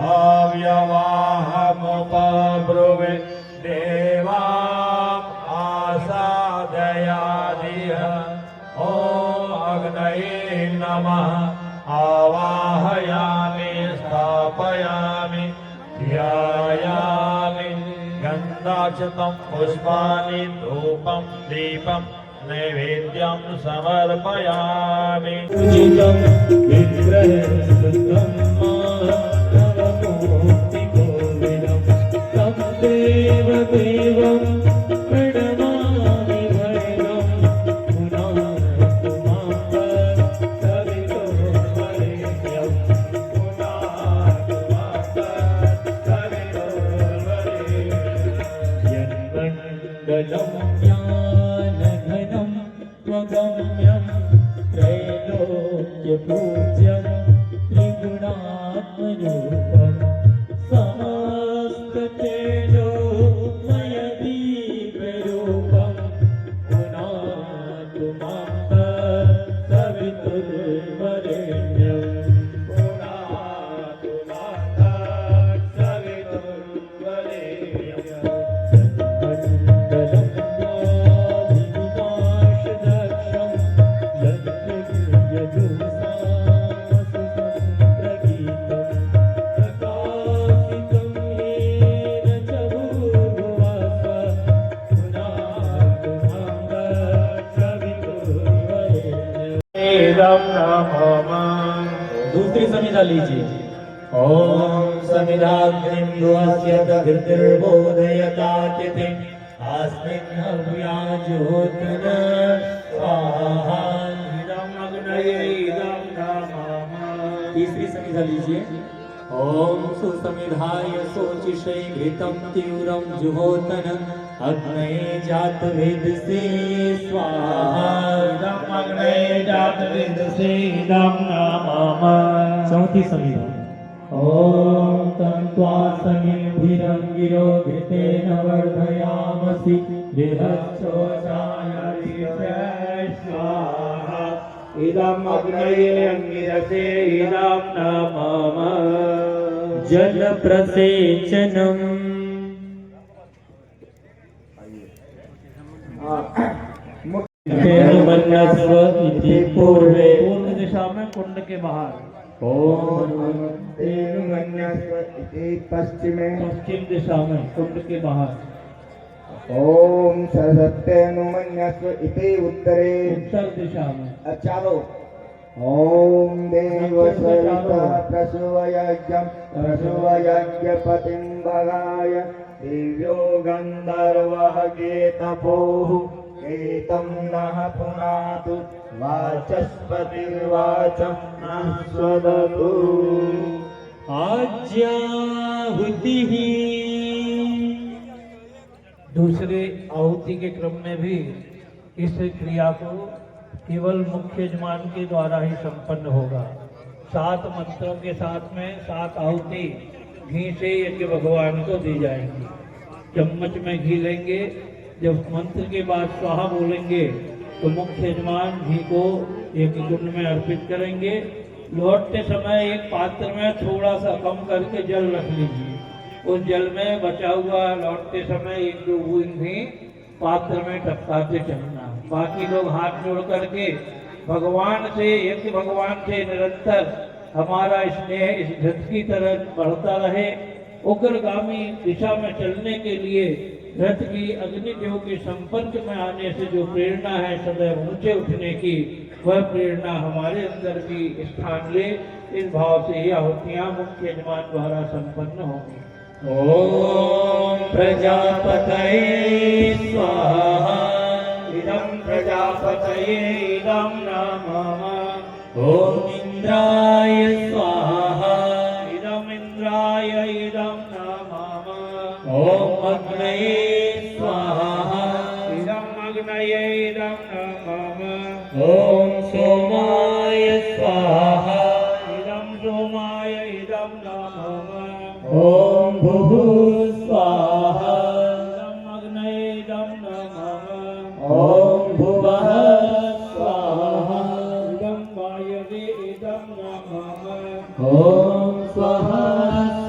अव्यवाहमुपब्रुवे देवाम् आसादयादिह ॐ अग्नये नमः आवाहयामि स्थापयामि ध्यायामि गन्धाक्षतं पुष्पाणि धूपं दीपं नैवेद्यं समर्पयामि। पूजितं विग्रहस्तुतं मानवमूर्तिकोविदं तं देवदेवं प्रणमामि भैरवं पुनातु मां सवितुर्वरेण्यं पुनातु मां सवितुर्वरेण्यं यन्मण्डलं ज्ञानघनं त्वगम्यं त्रैलोक्यपूज्यं त्रिगुणात्मरूपं समस्ततेजोमयदीपरूपं पुनातु मां सवितुर्वरेण्यं पुनातु मां सवितुर्वरेण्यं मण्डलं स्वाधिविनाशदक्षं यज्ञयजुःसामसुसंप्रगीतं प्रकाशितं येन च भूर्भुवस्व पुनातु मां सवितुर्वरेण्यं। दूसरी समिधा लीजिए। ओम समिधाग्निं दुःस्य दघृतिर्बोधयतातिथि अस्मिन् हव्याज्योतिन स्वाहा इदं अग्नये इदं नमः। तीसरी समिधा लीजिए। ओम सुसमिधाय शोचिषे घृतं तीव्रं जुहोतन अग्नये जातवेदसे स्वाहा इदं अग्नये जातवेदसे इदं नमः। चौथी समिधा। ओम तं त्वासमिभिरं गिरो घृतेन वर्धयामसि बृहच्छोषाय स्वाहा इदं अग्नये अंगिरसे इदं नमः। जल प्रसेचनम् मन्यस्व इति पूर्वे पूर्व दिशा में कुंड के बाहर, ओम तेनुमन्यस्व इति पश्चिमे पश्चिम दिशा में कुंड के बाहर, ओम सरस्वत्यनुमन्यस्व इति उत्तरे उत्तर दिशा में, चारो ओम देव सविता प्रसूवयज्ञं प्रसूवयज्ञपतिं भगाय दिव्यो गन्धर्वः गेतपोः एतं नः पुनातु वाचस्पतिर्वाचं नः स्वदतु। आज्याहुतिः दूसरे आहुति के क्रम में भी इस क्रिया को केवल मुख्य यजमान के द्वारा ही संपन्न होगा। 7 मंत्रों के साथ में 7 आहुति घी से यज्ञ भगवान को दी जाएंगी। चम्मच में घी लेंगे, जब मंत्र के बाद स्वाहा बोलेंगे तो मुख्य यजमान घी को एक कुंड में अर्पित करेंगे। लौटते समय एक पात्र में थोड़ा सा कम करके जल रख लीजिए, उस जल में बचा हुआ लौटते समय 1-2 बूंद भी पात्र में टपकाते चलना। बाकी लोग हाथ जोड़ करके भगवान से यज्ञ भगवान से निरंतर हमारा स्नेह इस घृत की तरह बढ़ता रहे। उग्रगामी दिशा में चलने के लिए रथ की अग्निदेव के संपर्क में आने से जो प्रेरणा है सदैव ऊंचे उठने की, वह प्रेरणा हमारे अंदर भी स्थान ले। इस भाव से ये आहुतियां मुख्य यजमान द्वारा संपन्न होंगी। ॐ प्रजापतये स्वाहा इदं प्रजापतये इदं नमः। ॐ इन्द्राय स्वाहा इदम् इंद्राय इदं नमः। ॐ अग्नये स्वाहा इदम् अग्नये इदं नमः। ॐ सोमाय स्वाहा इदं सोमाय इदं नमः। ॐ भुवः स्वाहा इदम् अग्नये इदं नमः। ॐ भुवः स्वाहा इदं वायवे इदं नमः। ॐ स्वः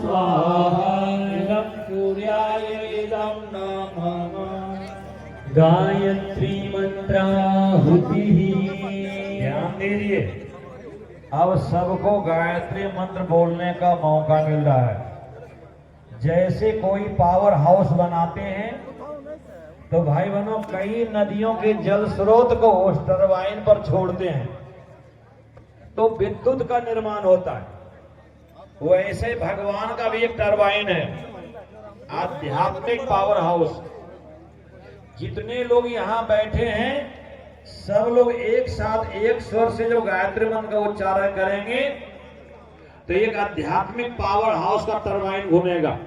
स्वाहा इदं सूर्याय इदं नमः। गायत्री मंत्राहुतिः। ध्यान दीजिए, अब सबको गायत्री मंत्र बोलने का मौका मिल रहा है। जैसे कोई पावर हाउस बनाते हैं तो भाई बहनों कई नदियों के जल स्रोत को उस टरबाइन पर छोड़ते हैं तो विद्युत का निर्माण होता है। वैसे भगवान का भी एक टरबाइन है, आध्यात्मिक पावर हाउस। जितने लोग यहाँ बैठे हैं सब लोग एक साथ एक स्वर से जो गायत्री मंत्र का उच्चारण करेंगे तो एक आध्यात्मिक पावर हाउस का टरबाइन घूमेगा।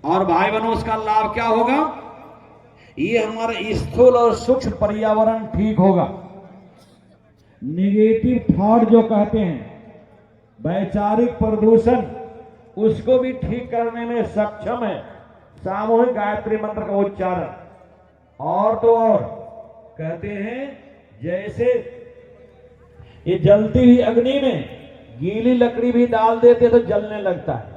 और भाई बहनों उसका लाभ क्या होगा? ये हमारे स्थूल और सूक्ष्म पर्यावरण ठीक होगा। निगेटिव थॉट जो कहते हैं, वैचारिक प्रदूषण, उसको भी ठीक करने में सक्षम है सामूहिक गायत्री मंत्र का उच्चारण। और तो और कहते हैं जैसे ये जलती हुई अग्नि में गीली लकड़ी भी डाल देते तो जलने लगता है,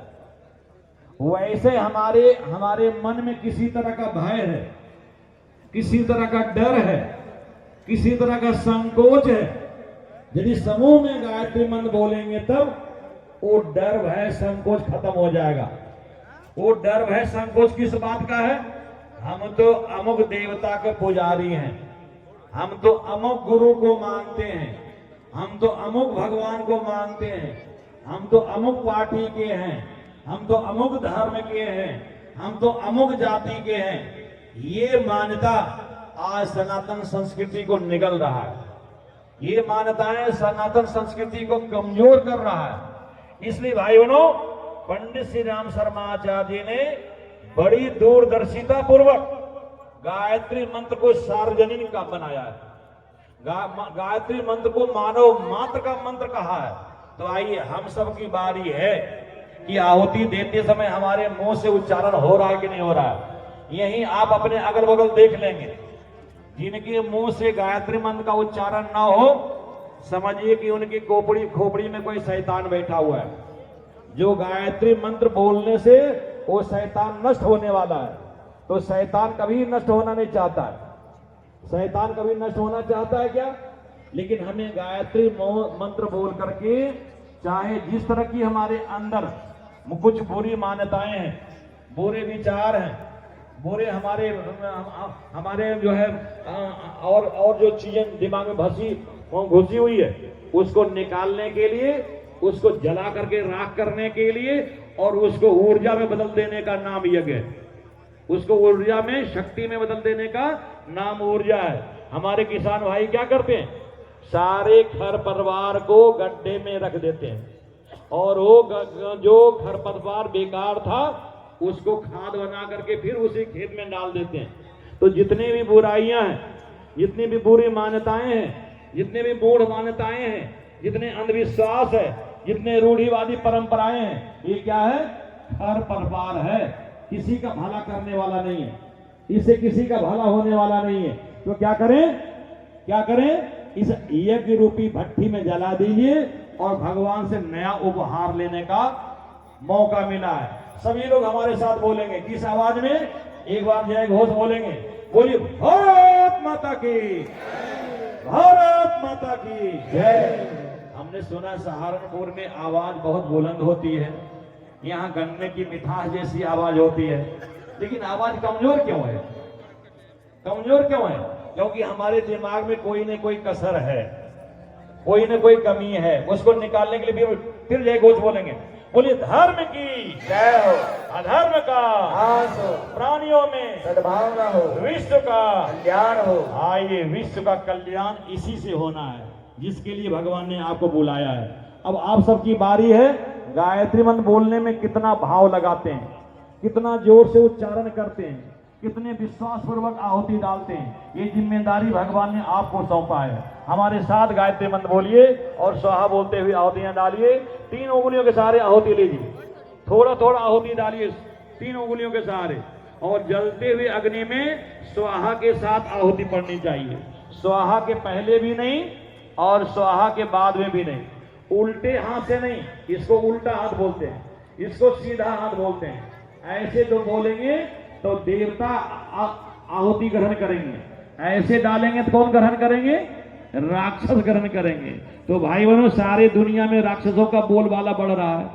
वैसे हमारे मन में किसी तरह का भय है, किसी तरह का डर है, किसी तरह का संकोच है, यदि समूह में गायत्री मंत्र बोलेंगे तब वो डर भय संकोच खत्म हो जाएगा। वो डर भय संकोच किस बात का है? हम तो अमुक देवता के पुजारी हैं, हम तो अमुक गुरु को मानते हैं, हम तो अमुक भगवान को मानते हैं, हम तो अमुक पार्टी के हैं, हम तो अमुक धर्म के हैं, हम तो अमुक जाति के हैं। ये मान्यता आज सनातन संस्कृति को निगल रहा है। ये मान्यताएं सनातन संस्कृति को कमजोर कर रहा है। इसलिए भाई बहनों, पंडित श्री राम शर्मा आचार्य जी ने बड़ी दूरदर्शिता पूर्वक गायत्री मंत्र को सार्वजनिक का बनाया है। गायत्री मंत्र को मानव मात्र का मंत्र कहा है। तो आइए, हम सब की बारी है कि आहुति देते समय हमारे मुंह से उच्चारण हो रहा है कि नहीं हो रहा है। यही आप अपने अगल बगल देख लेंगे, जिनके मुंह से गायत्री मंत्र का उच्चारण ना हो, समझिए कि उनकी खोपड़ी में कोई शैतान बैठा हुआ है। जो गायत्री मंत्र बोलने से वो शैतान नष्ट होने वाला है। तो शैतान कभी नष्ट होना नहीं चाहता है। शैतान कभी नष्ट होना चाहता है क्या? लेकिन हमें गायत्री मंत्र बोल करके, चाहे जिस तरह की हमारे अंदर कुछ बुरी मान्यताएं हैं, बुरे विचार हैं, बुरे हमारे जो है और जो चीजें दिमाग में घुसी हुई है, उसको निकालने के लिए, उसको जला करके राख करने के लिए और उसको ऊर्जा में बदल देने का नाम यज्ञ है। उसको ऊर्जा में, शक्ति में बदल देने का नाम ऊर्जा है। हमारे किसान भाई क्या करते हैं? सारे खरपतवार को गड्ढे में रख देते हैं और वो जो खरपतवार बेकार था उसको खाद बना करके फिर उसी खेत में डाल देते हैं। तो जितनी भी बुराइयां हैं, जितनी भी बुरी मान्यताएं हैं, जितने भी मूढ़ मान्यताएं हैं, जितने अंधविश्वास है, जितने रूढ़िवादी परंपराएं हैं, ये क्या है? खरपतवार है। किसी का भला करने वाला नहीं है, इससे किसी का भला होने वाला नहीं है। तो क्या करें? क्या करें? इस यज्ञ रूपी भट्टी में जला दीजिए और भगवान से नया उपहार लेने का मौका मिला है। सभी लोग हमारे साथ बोलेंगे, किस आवाज में? एक बार जय घोष बोलेंगे। बोलिए, भारत माता की, भारत माता की जय। हमने सुना सहारनपुर में आवाज बहुत बुलंद होती है, यहाँ गन्ने की मिठास जैसी आवाज होती है, लेकिन आवाज कमजोर क्यों है? कमजोर क्यों है? क्योंकि हमारे दिमाग में कोई न कोई कसर है, कोई न कोई कमी है। उसको निकालने के लिए फिर जय घोष बोलेंगे। बोलिए धर्म की जय हो, अधर्म का नाश हो, प्राणियों में सद्भावना हो, विश्व का कल्याण हो। आइए, विश्व का कल्याण इसी से होना है जिसके लिए भगवान ने आपको बुलाया है। अब आप सबकी बारी है। गायत्री मंत्र बोलने में कितना भाव लगाते हैं, कितना जोर से उच्चारण करते हैं, कितने विश्वास पूर्वक आहुति डालते हैं, ये जिम्मेदारी भगवान ने आपको सौंपा है। हमारे साथ गायत्री मंत्र बोलिए और स्वाहा बोलते हुए आहुतियां डालिए। 3 उंगलियों के सहारे आहुति लीजिए, थोड़ा थोड़ा आहुति डालिए 3 उंगलियों के सहारे, और जलते हुए अग्नि में स्वाहा के साथ आहुति पड़नी चाहिए। स्वाहा के पहले भी नहीं और स्वाहा के बाद में भी नहीं, उल्टे हाथ से नहीं। इसको उल्टा हाथ बोलते हैं, इसको सीधा हाथ बोलते हैं। ऐसे तो बोलेंगे तो देवता आहुति ग्रहण करेंगे, ऐसे डालेंगे तो कौन ग्रहण करेंगे? राक्षस ग्रहण करेंगे। तो भाई बहनों, सारे दुनिया में राक्षसों का बोलबाला बढ़ रहा है,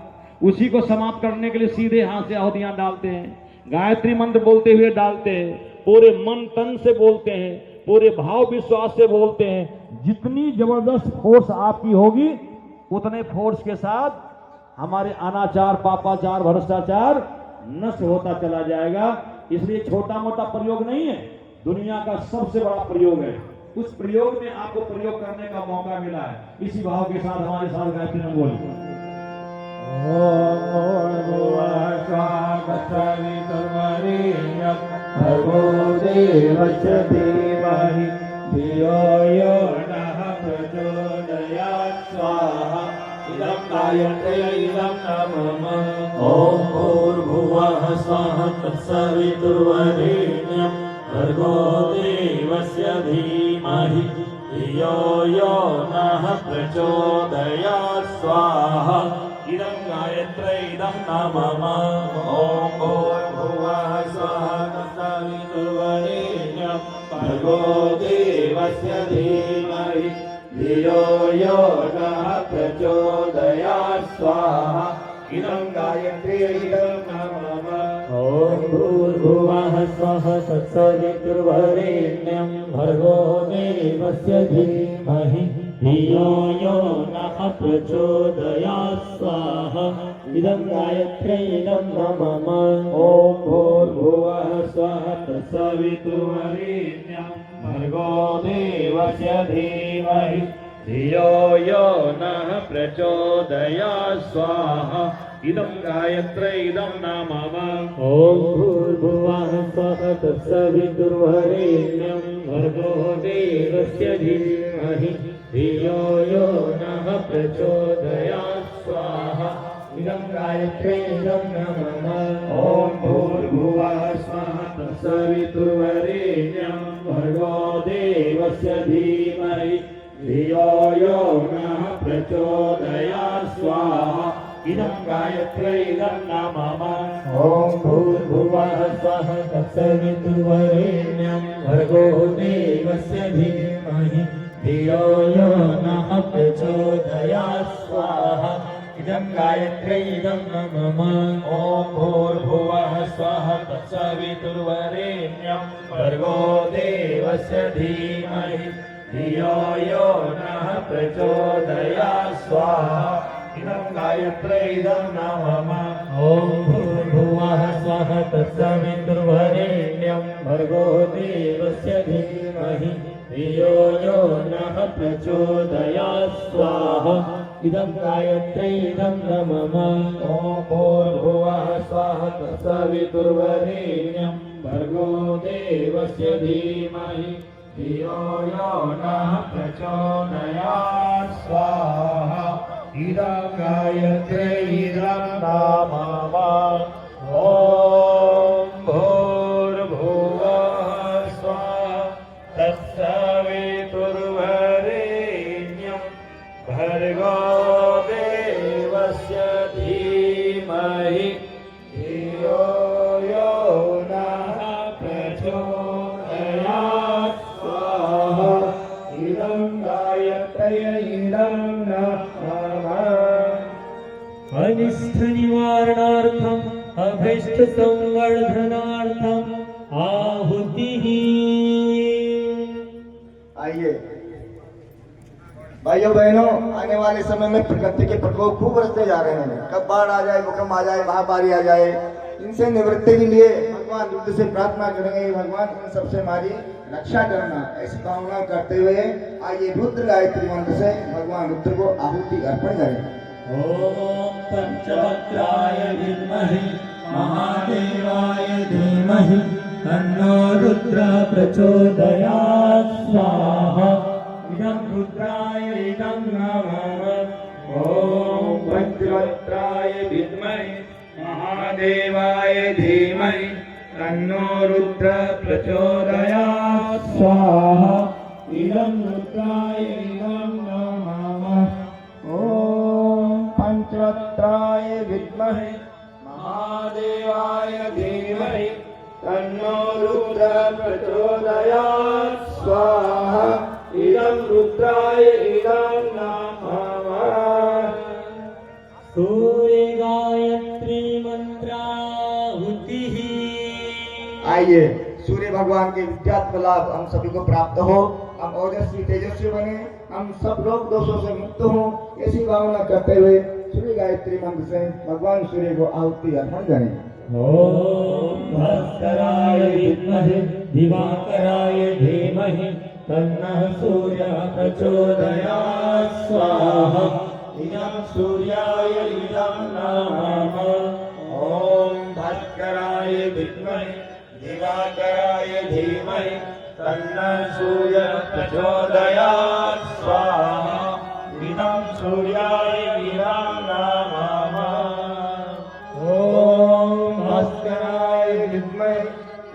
उसी को समाप्त करने के लिए सीधे हाथ से आहुतियां डालते हैं, गायत्री मंत्र बोलते हुए डालते हैं, पूरे मन तन से बोलते हैं, पूरे भाव विश्वास से बोलते हैं। जितनी जबरदस्त फोर्स आपकी होगी उतने फोर्स के साथ हमारे अनाचार, पापाचार, भ्रष्टाचार नष्ट होता चला जाएगा। इसलिए छोटा मोटा प्रयोग नहीं है, दुनिया का सबसे बड़ा प्रयोग है। उस प्रयोग में आपको प्रयोग करने का मौका मिला है। इसी भाव के साथ हमारे साथ गायत्री मंत्र बोलिए। भर्गो देवस्य धीमहि धियो यो नः प्रचोदयात् स्वाहा इदं गायत्री इदं नमः। ॐ भूर्भुवः स्वः तत्सवितुर्वरेण्यं भर्गो देवस्य धीमहि धियो यो नः प्रचोदयात् स्वाहा इदं गायत्री इदं नमः। ॐ भूर्भुवः स्वः तत्सवितुर्वरेण्यं भर्गो देवस्य धीमहि धियो यो नः प्रचोदयात् स्वाहा इदं गायत्री इदं नमः। ॐ भूर्भुवः स्वः तत्सवितुर्वरेण्यं भर्गो देवस्य धीमहि धियो यो नः प्रचोदयात् स्वाहा इदं गायत्री इदं नमः। ॐ भूर्भुवः स्वः तत्सवितुर्वरेण्यं भर्गो देवस्य धीमहि धियो यो नः प्रचोदयात् स्वाहा इदं गायत्री इदं नमः। ॐ भूर्भुवः स्वः तत्सवितुर्वरेण्यं भर्गो देवस्य धीमहि धियो यो नः प्रचोदयात् स्वाहा इदं गायत्री इदं नमः। ॐ भूर्भुवः स्वः तत्सवितुर्वरेण्यं भर्गो देवस्य धीमहि धियो यो नः प्रचोदयात् स्वाहा इदं गायत्री इदं नमः। ॐ भूर्भुवः स्वः तत्सवितुर्वरेण्यं भर्गो देवस्य धीमहि धियो यो नः प्रचोदयात् स्वाहा इदं गायत्री इदं नमः। ॐ भूर्भुवः स्वः तत्सवितुर्वरेण्यं भर्गो देवस्य धीमहि धियो यो नः प्रचोदयात् स्वाहा इदं गायत्री इदं नमः। ॐ भूर्भुवः स्वः तत्सवितुर्वरेण्यं भर्गो देवस्य धीमहि धियो यो नः प्रचोदयात् स्वाहा इदं गायत्री इदं नमः। ॐ भूर्भुवः स्वः तत्सवितुर्वरेण्यं भर्गो देवस्य धीमहि धियो यो नः प्रचोदयात् स्वाहा इदं गायत्री इदं नमः। ॐ भूर्भुवः स्वः तत्सवितुर्वरेण्यं भर्गो देवस्य धीमहि धियो यो नः प्रचोदयात् स्वाहा इदं गायत्री इदं नमः। अनिष्ट निवारणार्थं अभीष्ट संवर्धनार्थम आहुतिः। आइए भाइयों बहनों, आने वाले समय में प्रकृति के प्रकोप खूब बरसते जा रहे हैं। कब बाढ़ आ जाए, भूकंप आ जाए, महामारी आ जाए, इनसे निवृत्ति के लिए भगवान रुद्र से प्रार्थना करेंगे, भगवान इन सबसे हमारी रक्षा करना, ऐसी कामना करते हुए आइए रुद्र गायत्री मंत्र से भगवान रुद्र को आहुति अर्पण करें। ओम पंचवक्त्राय विद्महे महादेवाय धीमहि तन्नो रुद्र प्रचोदयात् स्वाहा। इदं रुद्राय इदं नमः। ओम पंचवक्त्राय विद्महे महादेवाय धीमहि तन्नो रुद्र प्रचोदयात् स्वाहा। इदं रुद्राय इदं नमः। ओम पंचवक्त्राय विद्महे महादेवाय धीमहि तन्नो रुद्र प्रचोदयात् स्वाहा। इदं रुद्राय इदं नमः। सूर्य गायत्री मंत्राहुतिः। आइए सूर्य भगवान के विद्यात्म लाभ हम सभी को प्राप्त हो, हम ओजस्वी तेजस्वी बने, हम सब लोग दोषों से मुक्त हो, ऐसी भावना करते हुए सूर्य गायत्री मंत्र से भगवान सूर्य को आहुति अर्पण करें। ओम भास्कराय विद्महे दिवाकराय धीमहि तन्नः सूर्यः प्रचोदयात् स्वाहा। इदं सूर्याय इदं नमः। ओम भास्कराय विद्महे दिवाकराय धीमहि तन्नः सूर्यः प्रचोदयात् स्वाहा। इदं सूर्याय इदं नमः। ओम भास्कराय विद्महे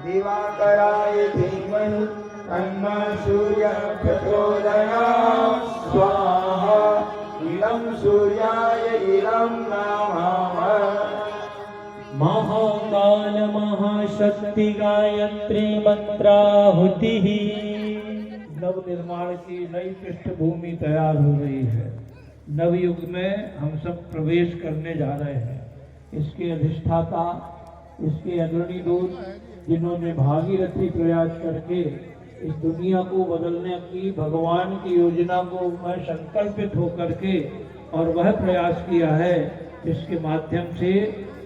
दिवाकराय धीमहि तन्नः सूर्यः प्रचोदयात् स्वाहा। इदं सूर्याय इदं नमः। महाकाल महाशक्ति गायत्री मंत्राहुतिः। नव निर्माण की नई पृष्ठभूमि तैयार हो रही है। नवयुग में हम सब प्रवेश करने जा रहे हैं। इसके अधिष्ठाता, इसके अग्रणी दूत, जिन्होंने भागीरथी प्रयास करके इस दुनिया को बदलने की भगवान की योजना को मैं संकल्पित होकर के और वह प्रयास किया है, जिसके माध्यम से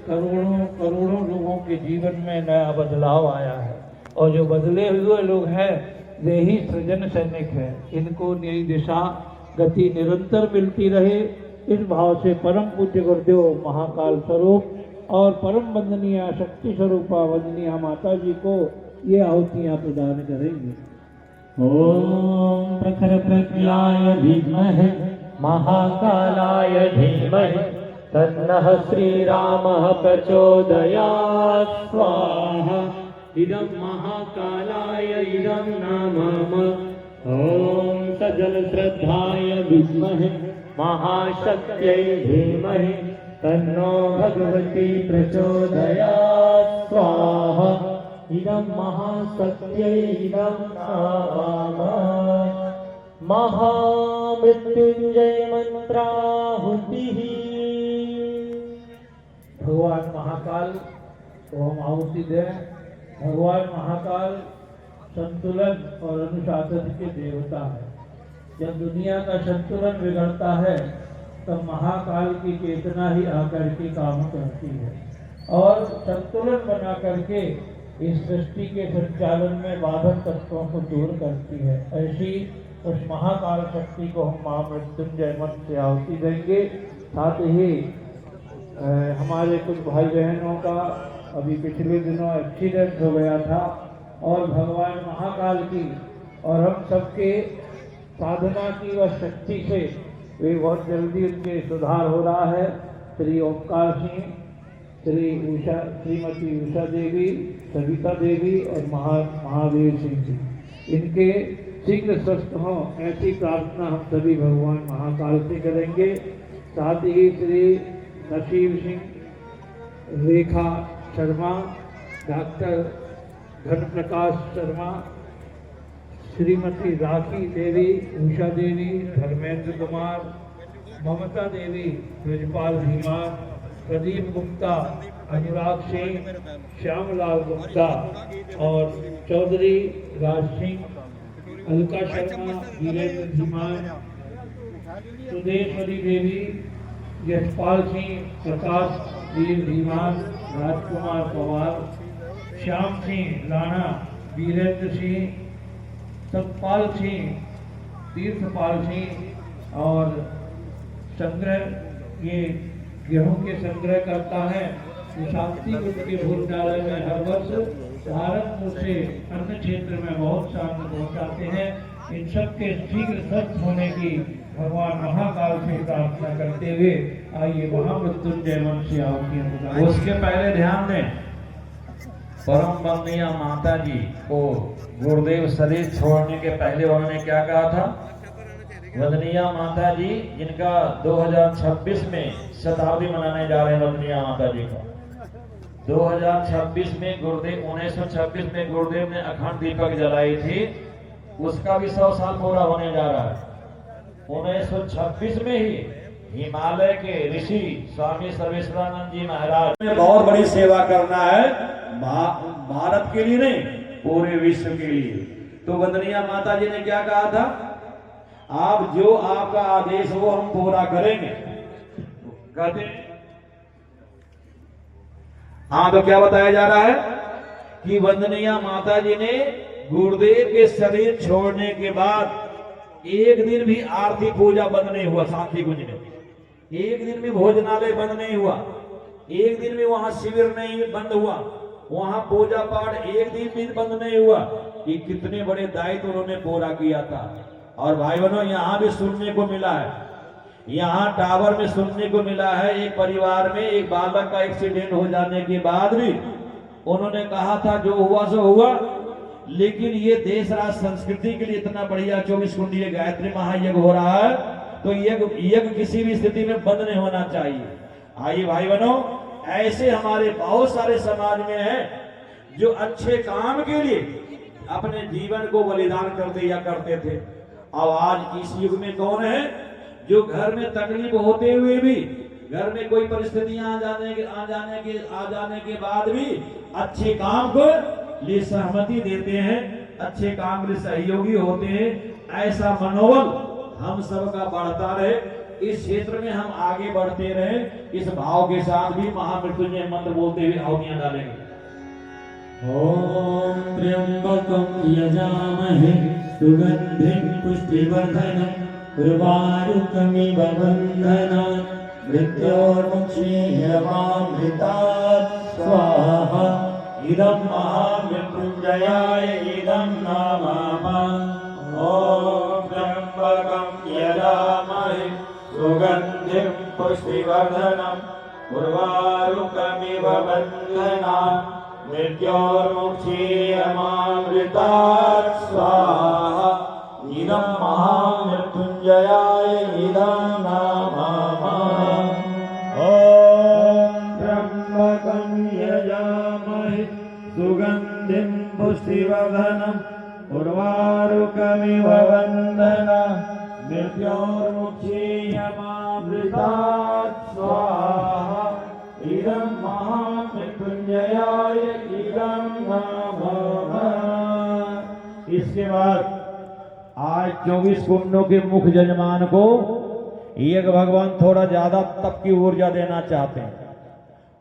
करोड़ों करोड़ों लोगों के जीवन में नया बदलाव आया है। और जो बदले हुए लोग हैं वे ही सृजन सैनिक हैं। इनको नई दिशा गति निरंतर मिलती रहे, इस भाव से परम पूज्य गुरुदेव महाकाल स्वरूप और परम वंदनीय शक्ति स्वरूपा वंदनीय माता जी को ये आहुतियाँ प्रदान करेंगे। ओम प्रखर प्रज्ञाय विद्महे महाकालाय धीमहि तन्नः श्रीरामः प्रचोदयात् स्वाहा। इदं महाकालाय इदं नमः। ओम सजल श्रद्धाय विद्महे महाशक्त्यै धीमहि तन्नो भगवती प्रचोदयात् स्वाहा। इदं महाशक्त्यै इदं नमः। महामृत्युंजय मंत्राहुतिः। भगवान महाकाल को हम आहुति दें। भगवान महाकाल संतुलन और अनुशासन के देवता है। जब दुनिया का संतुलन बिगड़ता है तब महाकाल की चेतना ही आकर के काम करती है और संतुलन बना करके इस सृष्टि के संचालन में बाधक तत्वों को दूर करती है। ऐसी उस महाकाल शक्ति को हम महामृत्युंजय मंत्र से आहुति देंगे। साथ ही हमारे कुछ भाई बहनों का अभी पिछले दिनों एक्सीडेंट हो गया था और भगवान महाकाल की और हम सबके साधना की व शक्ति से वे बहुत जल्दी उनके सुधार हो रहा है। श्री ओमकार सिंह, श्रीमती उषा देवी, सविता देवी और महावीर सिंह जी, इनके शीघ्र स्वस्थ हों ऐसी प्रार्थना हम सभी भगवान महाकाल से करेंगे। साथ ही श्री नसीब सिंह, रेखा शर्मा, डॉक्टर घन प्रकाश शर्मा, श्रीमती राखी देवी, उषा देवी, धर्मेंद्र कुमार, ममता देवी, ब्रजपाल धीमान, प्रदीप गुप्ता, अनुराग सिंह, श्यामलाल गुप्ता और चौधरी राज सिंह, अलका शर्मा, वीरेंद्र धीमान, सुदेश्वरी देवी, यशपाल सिंह, प्रकाश वीर धीमान, राजकुमार पवार, श्याम सिंह राणा, वीरेंद्र सिंह, सतपाल सिंह, तीर्थपाल सिंह और संग्रह ये गेहूं के संग्रह करता है। ये शांति कुंज के भोजनालय में हर वर्ष सहारनपुर से अन्य क्षेत्र में बहुत सा अन्न पहुँचाते हैं। इन सब के शीघ्र स्वस्थ होने की भगवान महाकाल से प्रार्थना करते हुए आइए महामृत्युंजय मंत्र से आहुतियां बुझाएं। उसके पहले ध्यान दें, परम वंदनीय माता जी को गुरुदेव शरीर छोड़ने के पहले उन्होंने क्या कहा था? वंदनीय माता जी जिनका 2026 में शताब्दी मनाने जा रहे हैं, वंदनीय माता जी का 2026 में गुरुदेव 1926 में गुरुदेव ने अखंड दीपक जलाई थी, उसका भी 100 साल पूरा होने जा रहा है। 1926 में ही हिमालय के ऋषि स्वामी सर्वेश्वरानंद जी महाराज ने बहुत बड़ी सेवा करना है, भारत के लिए नहीं, पूरे विश्व के लिए। तो वंदनीय माता जी ने क्या कहा था? आप जो आपका आदेश हो हम पूरा करेंगे। कहते हाँ, तो क्या बताया जा रहा है कि वंदनीय माता जी ने गुरुदेव के शरीर छोड़ने के बाद एक दिन भी आरती पूजा बंद नहीं हुआ। शांति कुंज में एक दिन भी भोजनालय बंद नहीं हुआ, एक दिन भी वहां शिविर नहीं बंद हुआ, वहां पूजा पाठ एक दिन भी बंद नहीं हुआ। कि कितने बड़े दायित्व उन्होंने पूरा किया था। और भाई बहनों, यहाँ भी सुनने को मिला है, यहाँ टावर में सुनने को मिला है, एक परिवार में एक बालक का एक्सीडेंट हो जाने के बाद भी उन्होंने कहा था जो हुआ सो हुआ, लेकिन ये देश राज संस्कृति के लिए इतना बढ़िया 24 कुंडीय गायत्री महायज्ञ हो रहा है, तो यज्ञ किसी भी स्थिति में बंद नहीं होना चाहिए। आइए भाई बहनों, ऐसे हमारे बहुत सारे समाज में हैं जो अच्छे काम के लिए अपने जीवन को बलिदान कर दिया करते थे। अब आज इस युग में कौन है जो घर में तकलीफ होते हुए भी, घर में कोई परिस्थितियां आ जाने के बाद भी अच्छे काम को लिए सहमति देते हैं, अच्छे काम के लिए सहयोगी होते हैं। ऐसा मनोबल हम सबका बढ़ता रहे, इस क्षेत्र में हम आगे बढ़ते रहे। इस भाव के साथ भी महामृत्युंजय मंत्र बोलते हुए आहुतियां डालेंगे। ओम त्र्यंबकं यजामहे सुगंधिं पुष्टिवर्धनम् उर्वारुकमिव बन्धनात् मृत्योर्मुक्षीयमामृतात् स्वाहा। इदं महामृत्युंजयाय इदं नमः। ओम त्र्यंबकं यजामहे सुगंधिं पुष्टिवर्धनम् उर्वारुकमिव बन्धनात् मृत्योर्मुक्षीयमामृतात् स्वाहा। इदं महामृत्युंजयाय इदं नमः। ओम त्र्यंबकं यजामहे सुगंधिं पुष्टिवर्धनम् उर्वारुकमिव बन्धनात् मृत्योर्मुक्षीयमामृतात् स्वाहा। इदं महामृत्युंजयाय इदं नमः। इसके बाद आज 24 कुंडों के मुख्य यजमान को यज्ञ भगवान थोड़ा ज्यादा तप की ऊर्जा देना चाहते हैं,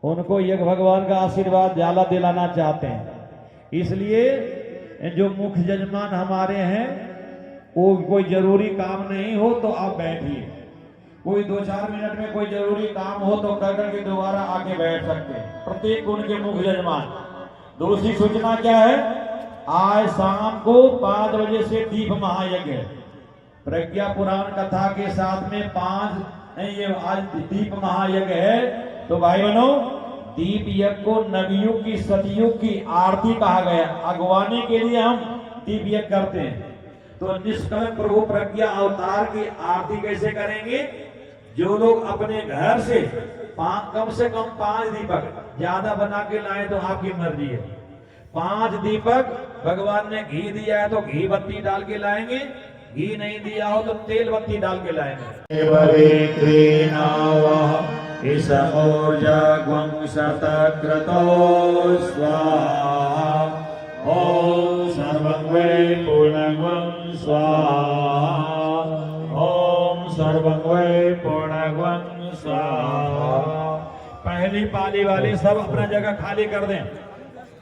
उनको यज्ञ भगवान का आशीर्वाद ज्यादा दिलाना चाहते हैं। इसलिए जो मुख्य यजमान हमारे हैं, वो कोई जरूरी काम नहीं हो तो आप बैठिए, कोई 2-4 मिनट में कोई जरूरी काम हो तो कर के दोबारा आके बैठ सकते हैं, प्रत्येक कुंड के मुख्य यजमान। दूसरी सूचना क्या है? आज शाम को 5 बजे से दीप महायज्ञ है। प्रज्ञा पुराण कथा के साथ में 5 ये आज दीप महायज्ञ है। तो भाई बहनों, दीप यज्ञ को नवयुग की सतयुग की आरती कहा गया। अगवानी के लिए हम दीप यज्ञ करते हैं। तो निष्कलंक प्रभु प्रज्ञा अवतार की आरती कैसे करेंगे? जो लोग अपने घर से कम से कम 5 दीपक ज्यादा बना के लाए तो आपकी मर्जी है। 5 दीपक, भगवान ने घी दिया है तो घी बत्ती डाल के लाएंगे, घी नहीं दिया हो तो तेल बत्ती डाल के लाएंगे। ईशमोर्जाग्वं शतक्रतो स्वाहा ॐ सर्वं वै पूर्णग्वं स्वाहा ॐ सर्वं वै पूर्णग्वं स्वाहा। पहली पाली वाले सब अपना जगह खाली कर दें,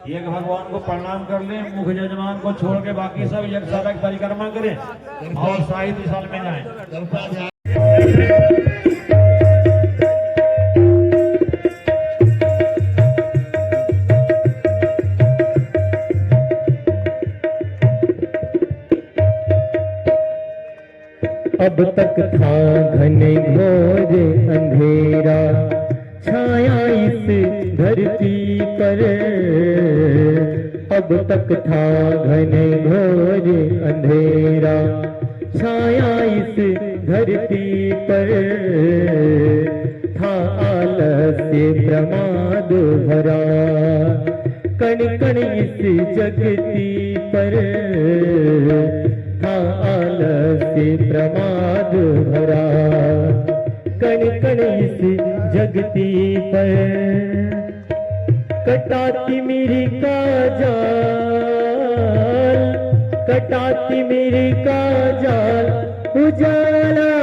एक भगवान को प्रणाम कर लें, मुख्य यजमान को छोड़ के बाकी सब एक सड़क परिक्रमा करें और साहित्य साल में जाएं। अब तक था घने घोर अंधेरा छाया इस धरती पर, अब तक था घने घोर अंधेरा छाया इस धरती पर, था आलस्य प्रमाद भरा कण कण इस जगती पर, था आलस्य प्रमाद भरा कण कण इस जगती पर। कटाती मेरी काजाल, कटाती मेरी काजाल, उजाला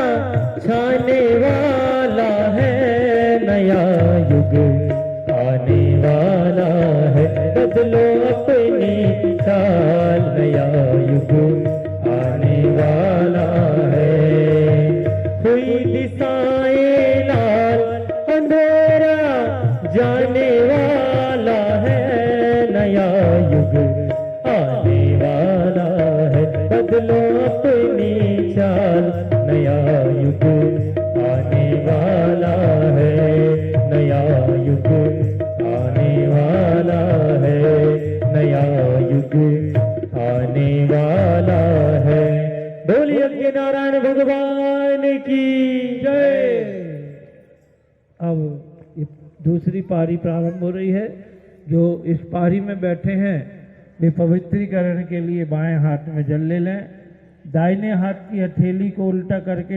छाने वाला है, नया युग आने वाला है, बदलो अपनी चाल, नया युग आने वाला है। हुई दिशाएं लाल, अंधेरा जाने वाला है, नया युग आने वाला है, बदलो अपनी चाल, नया युग आने वाला है, नया युग आने वाला है, नया युग आने वाला है। बोलिए अज्ञे नारायण भगवान की जय। अब दूसरी पारी प्रारंभ हो रही है। जो इस पारी में बैठे हैं वे पवित्रीकरण के लिए बाएं हाथ में जल ले लें, दाहिने हाथ की हथेली को उल्टा करके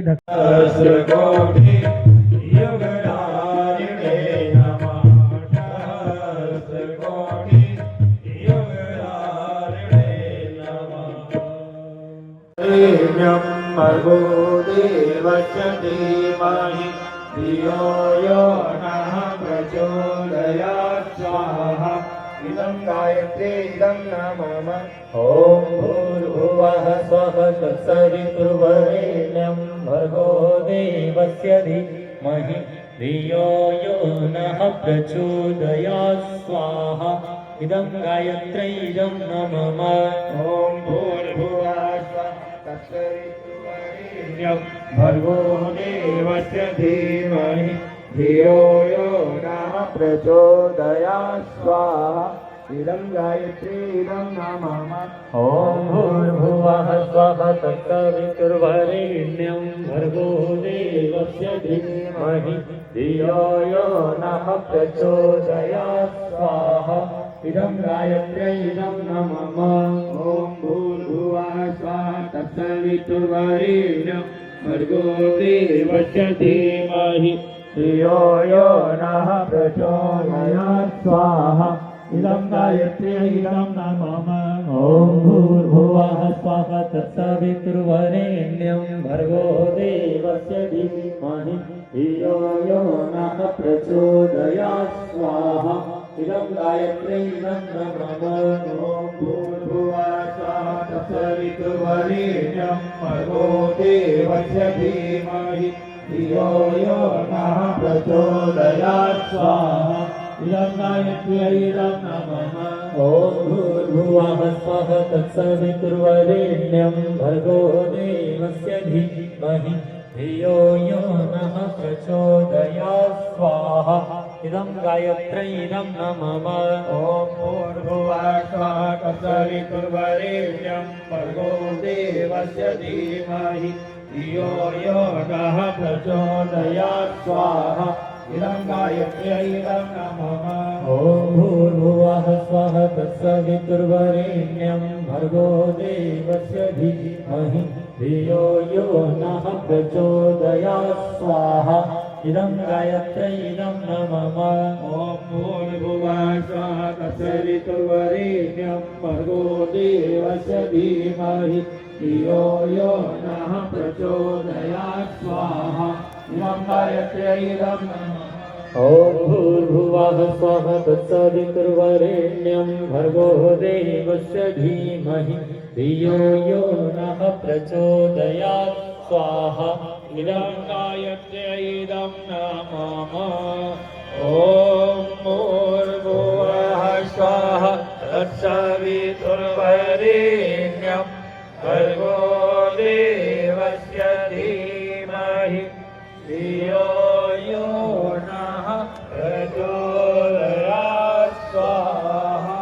भर्गो देवस्य धीमहि धियो यो नः प्रचोदयात् स्वाहा। इदं गायत्री इदं नमः ॐ भूर्भुवः स्वः तत्सवितुर्वरेण्यं भर्गो देवस्य धीमहि धियो यो नः प्रचोदयात् स्वाहा। इदं गायत्री इदं नमः ॐ भूर्भुवः स्वः तत्सवितुर्वरेण्यं भर्गो देवस्य धीमहि धियो यो नः प्रचोदयात् स्वाहा। इदं गायत्री इदं नमः ॐ भूर्भुवः स्वः तत्सवितुर्वरेण्यं भर्गो देवस्य धीमहि धियो यो नः प्रचोदयात् स्वाहा। इदं गायत्री इदं नमः ॐ भूर्भुवः स्वः तत्सवितुर्वरेण्यं भर्गो देवस्य धीमहि धियो यो नः प्रचोदयात् स्वाहा। इदं गायत्री इदं नमः ॐ भूर्भुवः स्वः तत्सवितुर्वरेण्यं भर्गो देवस्य धीमहि धियो यो नः प्रचोदयात् स्वाहा। इदं गायत्री इदं नमः ॐ भूर्भुवः स्वः तत्सवितुर्वरेण्यं भर्गो देवस्य धीमहि धियो यो नः प्रचोदयात् स्वाहा। इदं गायत्री इदं नमः ॐ भूर्भुवः स्वः तत्सवितुर्वरेण्यं भर्गो देवस्य धीमहि धियो यो नः प्रचोदयात् स्वाहा। इदं गायत्री इदं नमः ॐ भूर्भुवः स्वः तत्सवितुर्वरेण्यं भर्गो देवस्य धीमहि धियो यो नः प्रचोदयात् स्वाहा। इदं गायत्री इदं नमः ॐ भूर्भुवः स्वः तत्सवितुर्वरेण्यं भर्गो देवस्य धीमहि धियो यो नः प्रचोदयात् स्वाहा। इदं गायत्र्यै इदं नमः ॐ भूर्भुवः स्वः तत्सवितुर्वरेण्यं भर्गो देवस्य धीमहि धियो यो नः प्रचोदयात् स्वाहा इदं गायत्र्यै इदं नमः ॐ भूर्भुवः स्वः तत्सवितुर्वरेण्यं भर्गो देवस्य धीमहि धियो यो नः प्रचोदयात् स्वाहा इदं गायत्र्यै इदं नमः ॐ भूर्भुवः स्वः तत्सवितुर्वरेण्यं भर्गो देवस्य धीमहि धियो यो नः प्रचोदयात् स्वाहा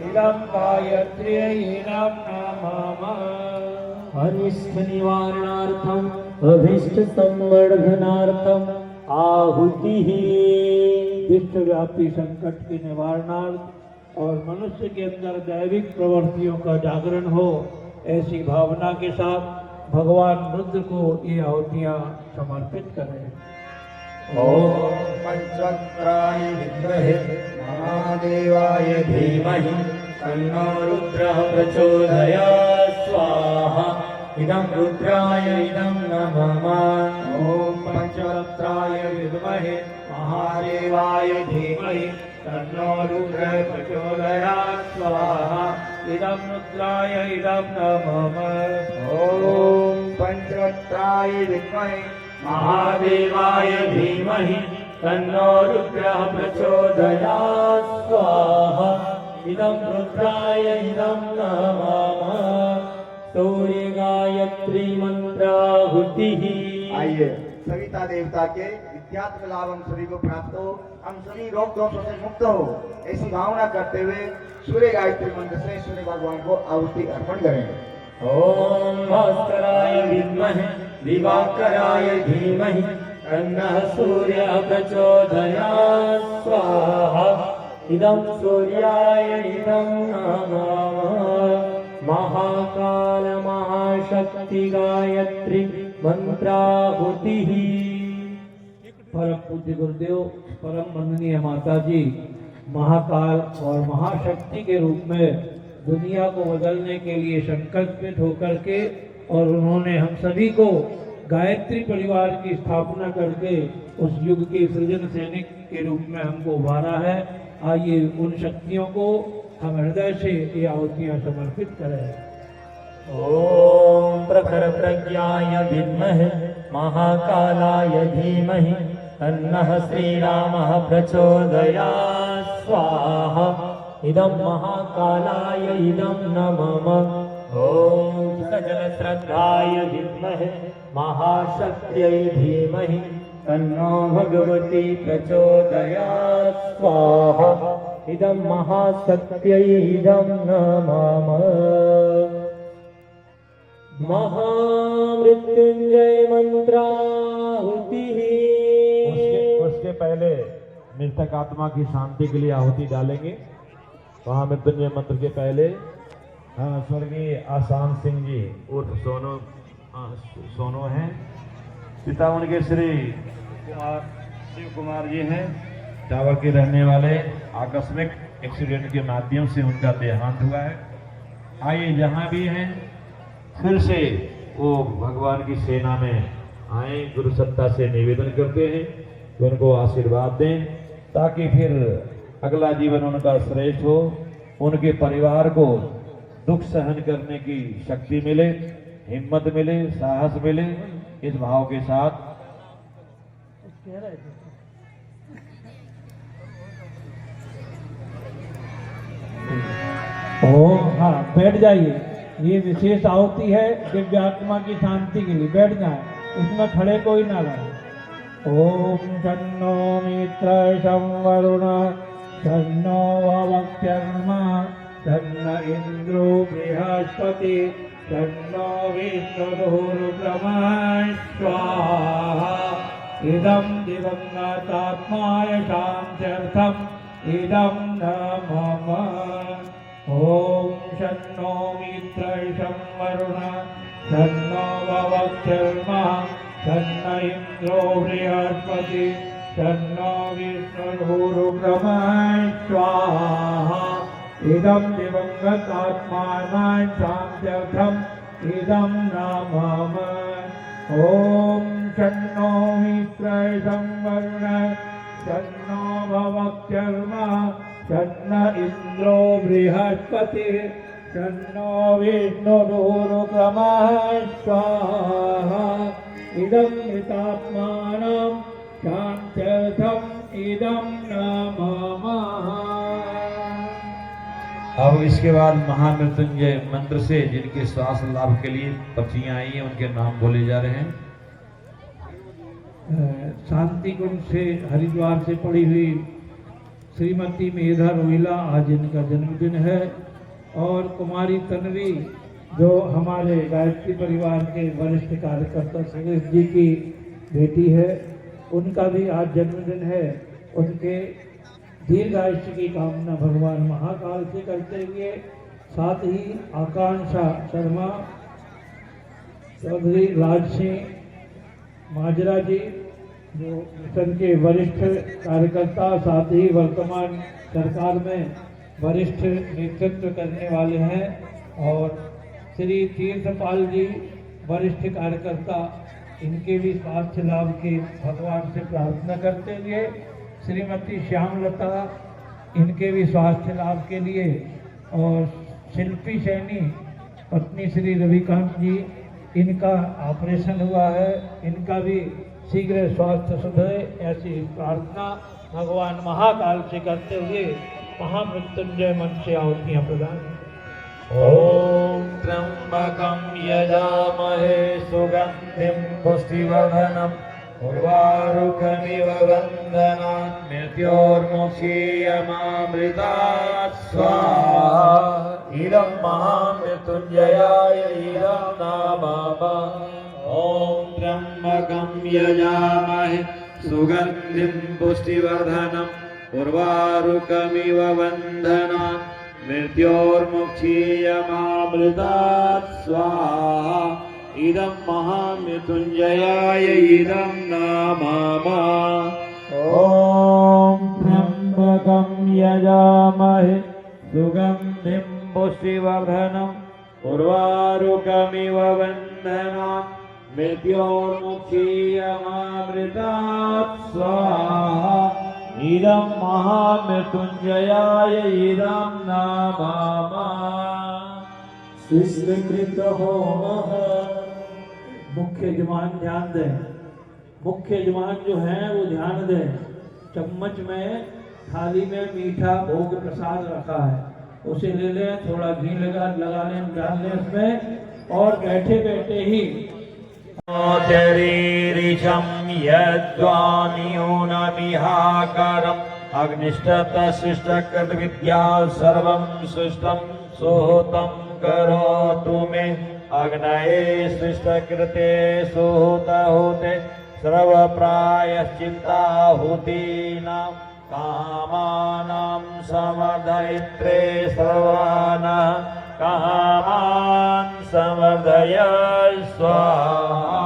इदं गायत्र्यै इदं नमः अनिष्ट निवारणार्थम अभीष्ट संवर्धनार्थम आहुति विश्वव्यापी संकट के निवारणार्थ और मनुष्य के अंदर दैविक प्रवृत्तियों का जागरण हो, ऐसी भावना के साथ भगवान रुद्र को ये आहुतियाँ समर्पित करें। ओम पंचवक्त्राय विद्महे महादेवाय धीमहि तन्नो रुद्रः प्रचोदयात् स्वाहा इदं रुद्राय इदं नमः ओम पंचवक्त्राय विद्महे महादेवाय धीमहि तन्नो रुद्रः प्रचोदयात् स्वाहा इदं रुद्राय इदं नमः ओम पंचवक्त्राय विद्महे महादेवाय धीमहि तन्नो रुद्रः प्रचोदयात् स्वाहा इदं रुद्राय इदं नमः सूर्य गायत्री मंत्राहुति। आइए सविता देवता के विद्यात्म लाभ हम सभी को प्राप्त हो, हम सभी रोग दोषों से मुक्त हो, ऐसी भावना करते हुए सूर्य गायत्री मंत्र से सूर्य भगवान को आहुति अर्पण करें। ओम भास्कराय विद्महे दिवाकराय धीमहि तन्नः सूर्यः प्रचोदयात् स्वाहा इदं सूर्याय इदं नमः महाकाल महाशक्ति गायत्री मंत्राहुति। परम पूज्य गुरुदेव, परम वंदनीय माता जी महाकाल और महाशक्ति के रूप में दुनिया को बदलने के लिए संकल्पित होकर के और उन्होंने हम सभी को गायत्री परिवार की स्थापना करके उस युग के सृजन सैनिक के रूप में हमको उभारा है। आइए उन शक्तियों को हम हृदय से ये आहुतियाँ समर्पित करें। ओम प्रखर प्रज्ञाय विद्महे महाकालाय धीमहि तन्नः श्रीरामः प्रचोदयात् स्वाहा इदं महाकालाय इदं नमः ओम सजल श्रद्धाय विद्महे महाशक्त्यै धीमहि तन्नो भगवती प्रचोदयात् स्वाहा इदं महाशक्त्यै इदं नमः महामृत्युंजय मंत्राहुति। उसके पहले मृतक आत्मा की शांति के लिए आहुति डालेंगे। महामृत्युंजय मंत्र के पहले स्वर्गीय आसान सिंह जी उर्फ सोनो हैं, पिता उनके श्री शिव कुमार जी हैं, टावर के रहने वाले। आकस्मिक एक्सीडेंट के माध्यम से उनका देहांत हुआ है। आइए जहां भी हैं फिर से वो भगवान की सेना में आए, गुरु सत्ता से निवेदन करते हैं कि उनको आशीर्वाद दें ताकि फिर अगला जीवन उनका श्रेष्ठ हो, उनके परिवार को दुख सहन करने की शक्ति मिले, हिम्मत मिले, साहस मिले। इस भाव के साथ हाँ, बैठ जाइए। ये विशेष आहुति है दिव्य आत्मा की शांति के लिए। बैठ जाए, इसमें खड़े कोई ना रहे। ओम शन्नो मित्र संवरुण शन्नो वक्ष्यर्मा शन्न इंद्रो बृहस्पति शन्नो विष्णुर्ब्रह्मा स्वाहा इदं दिवंगतात्माय शान्त्यर्थम् इदं नमः। ओम शन्नो मित्र संवरुण शन्नो वक्ष्यर्मा तन्न इंद्रो बृहस्पति तन्नो विष्णुर्ब्रह्मा स्वाहा इदं दिवंगतात्मानां शान्त्यर्थम् इदं नामः ॐ शन्नो मित्रः संवरुणः शन्नो भवत्यर्मा शन्न इन्द्रो बृहस्पतिः शन्नो विष्णुर्ब्रह्मा स्वाहा इदं हितात्मानां शान्त्यर्थम् इदं नामः। अब इसके बाद महामृत्युंजय मंत्र से जिनके श्वास लाभ के लिए पर्चियां आई हैं उनके नाम बोले जा रहे हैं। शांति कुंज से हरिद्वार से पड़ी हुई श्रीमती मेधा रोहिला आज इनका जन्मदिन है और कुमारी तन्वी जो हमारे गायत्री परिवार के वरिष्ठ कार्यकर्ता सुरेश जी की बेटी है उनका भी आज जन्मदिन है। उनके दीर्घायुष्य की कामना भगवान महाकाल से करते हुए साथ ही आकांक्षा शर्मा चौधरी राज सिंह माजरा जी जो मिशन के वरिष्ठ कार्यकर्ता साथ ही वर्तमान सरकार में वरिष्ठ नेतृत्व करने वाले हैं और श्री तीर्थपाल जी वरिष्ठ कार्यकर्ता इनके भी स्वास्थ्य लाभ की भगवान से प्रार्थना करते हुए श्रीमती श्यामलता इनके भी स्वास्थ्य लाभ के लिए और शिल्पी सैनी पत्नी श्री रविकांत जी इनका ऑपरेशन हुआ है इनका भी शीघ्र स्वास्थ्य सुधरे ऐसी प्रार्थना भगवान महाकाल से करते हुए महामृत्युंजय मंत्र से आहुतियां प्रदान। ओम त्र्यंबकं यजामहे सुगंधिं पुष्टिवर्धनम् उर्वारुकमिव वन्दनात् मृत्योर्मुक्षीयमामृतात् स्वाहा इदं महामृत्युंजयाय इदं नामः। ओम त्र्यंबकं यजामहे सुगंधिं पुष्टिवर्धनम् उर्वारुकमिव वन्दनात् मृत्योर्मुक्षीयमामृतात् स्वाहा इदं महामृत्युंजयाय इदं नामः। ओम त्र्यंबकं यजामहे सुगंधिं पुष्टिवर्धनम् उर्वारुकमिव वन्दनात् मृत्योर्मुक्षीयमामृतात् स्वाहा इदं महामृत्युंजयाय इदं नामः। स्वीकृत होमः। मुख्य यजमान ध्यान दें, मुख्य यजमान जो हैं वो ध्यान दें। चम्मच में थाली में मीठा भोग प्रसाद रखा है उसे ले लें, थोड़ा घी लगा लें, डाल लें उसमें और बैठे बैठे ही शरीरिशं यद्वानियोनमिहाकारम् अग्निष्टतशिष्टकृत विद्या सर्वं सृष्टं सोहतं करोतु मे अग्नये सृष्टकृते सोहताहुते सर्वप्रायश्चित्ताहुतीनां कामानां समर्दयित्रे सर्वानः कामान् समर्दय स्वाहा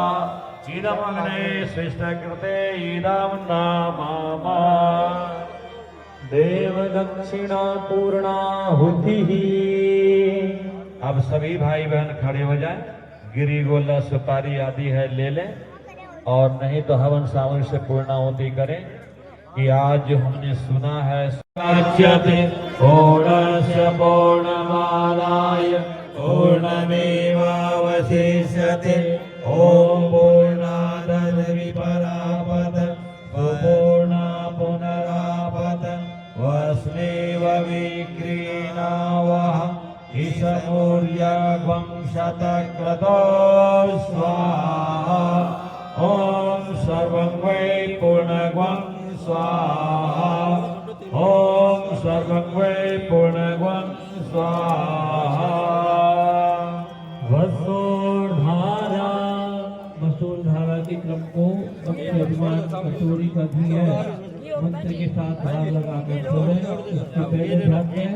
इदमग्ने सृष्टकृते इदं नामः। देवदक्षिणा पूर्णाहुतिः। अब सभी भाई बहन खड़े हो जाएं, गिरी गोला सुपारी आदि है ले लें और नहीं तो हवन सामग्री से पूर्णाहुति करें कि आज जो हमने सुना है पूर्णस्य पूर्णमादाय पूर्णमेवावशिष्यते ओम पूर्णादद विपरापद पूर्णा पुनरापद वस्मेव विक्रीणावः ईशमूर्यग्वं शतक्रतो स्वाहा ओम सर्वं वै पूर्णग्वं स्वाहा ओम सर्वं वै पूर्णग्वं स्वाहा। वसुधारा वसुधारा के क्रम को यजमान कटोरी का घी है मंत्र के साथ हाथ लगाकर छोड़ें। इसके पहले ध्यान दें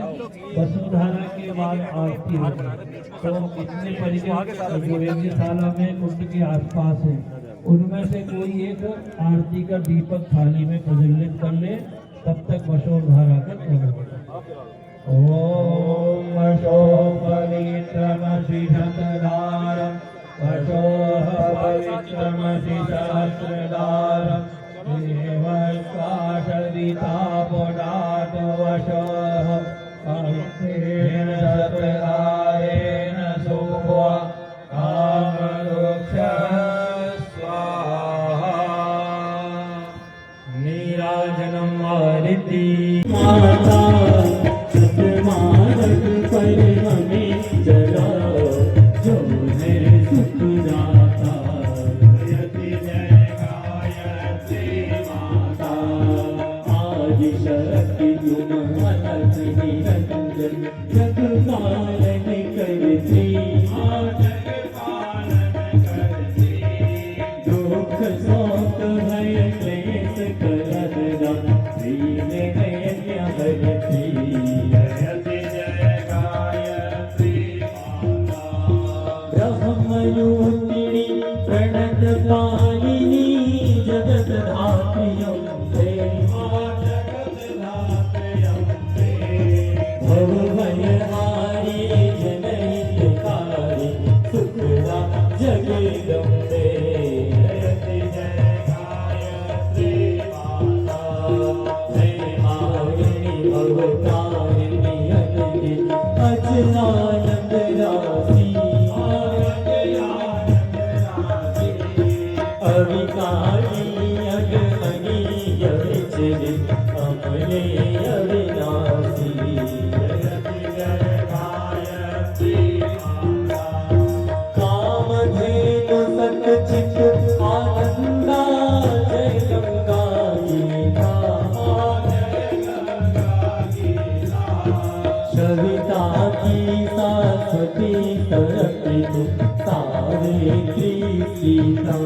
वसुधारा के बाद आरती होगी तो इतने परिजन जो यज्ञशाला में कुंड के आसपास है उनमें से कोई एक आरती का दीपक थाली में प्रज्वलित कर ले, तब तक वशोधारा का क्रम होगा। ओम वशो पवित्रमसि शतधारम् वशोः पवित्रमसि सहस्रधारम् देवस्वाशरिता पुनातु वशोः पवित्रेण शतधारेण शुभ्वा कामरुक्षः स्वाहा। नीराजनं वारिति माता सतमार्ग पर हमें जगाओ, जो है सुखदाता। यति जय गायत्री माता, आदि शक्ति तुम अनंत निरंजन, जग पालन करती, दुख शोक भय क्लेश करहरा, दीन दैन्य हरती। यति जय गायत्री माता, ब्रह्मरूपिणी प्रणत पालिनी, जगत धात्री अम्बे, भव भय हारी जनहितकारी, सुखदा जगदम्बे। यति जय गायत्री माता, जय मालिनी भवतारिणी अनंति, अजनानंद राशि, अविकारी अगमनी जविचरी, अमले अविनाशी। यति जय गायत्री माता, कामधेनु सतचित आनंदा, जय गंगा गीता, सविता की सरस्वती सरस्वती, सावित्री सीता।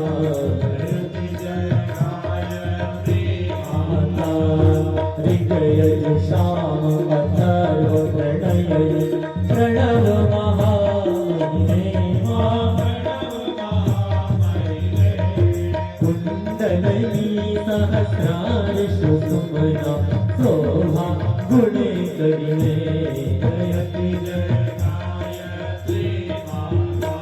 यति जय गायत्री माता, ऋग्यजु साम अथर्व प्रणय, प्रणव महामहिमे, कुंडलिनी सहस्रारिषु सुमना, शोभा गुणे करिणे। यति जय गायत्री माता,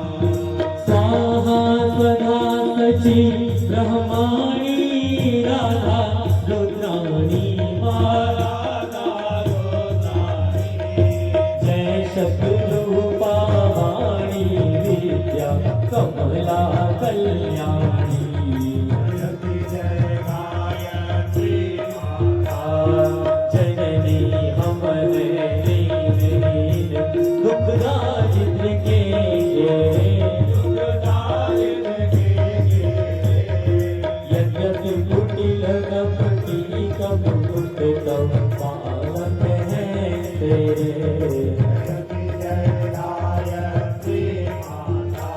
स्वाहा स्वधा सची ब्रह्माणी, राधा रुद्राणी माता, जय शक्रूपा वाणी, विद्या कमला कल्याणी। यति जय गायत्री माता, जननी हमरे दीन, दुखदारिद्र के यद्यपि कुटिल कपटी कपट, तब पावन है तेरे। यति जय गायत्री माता,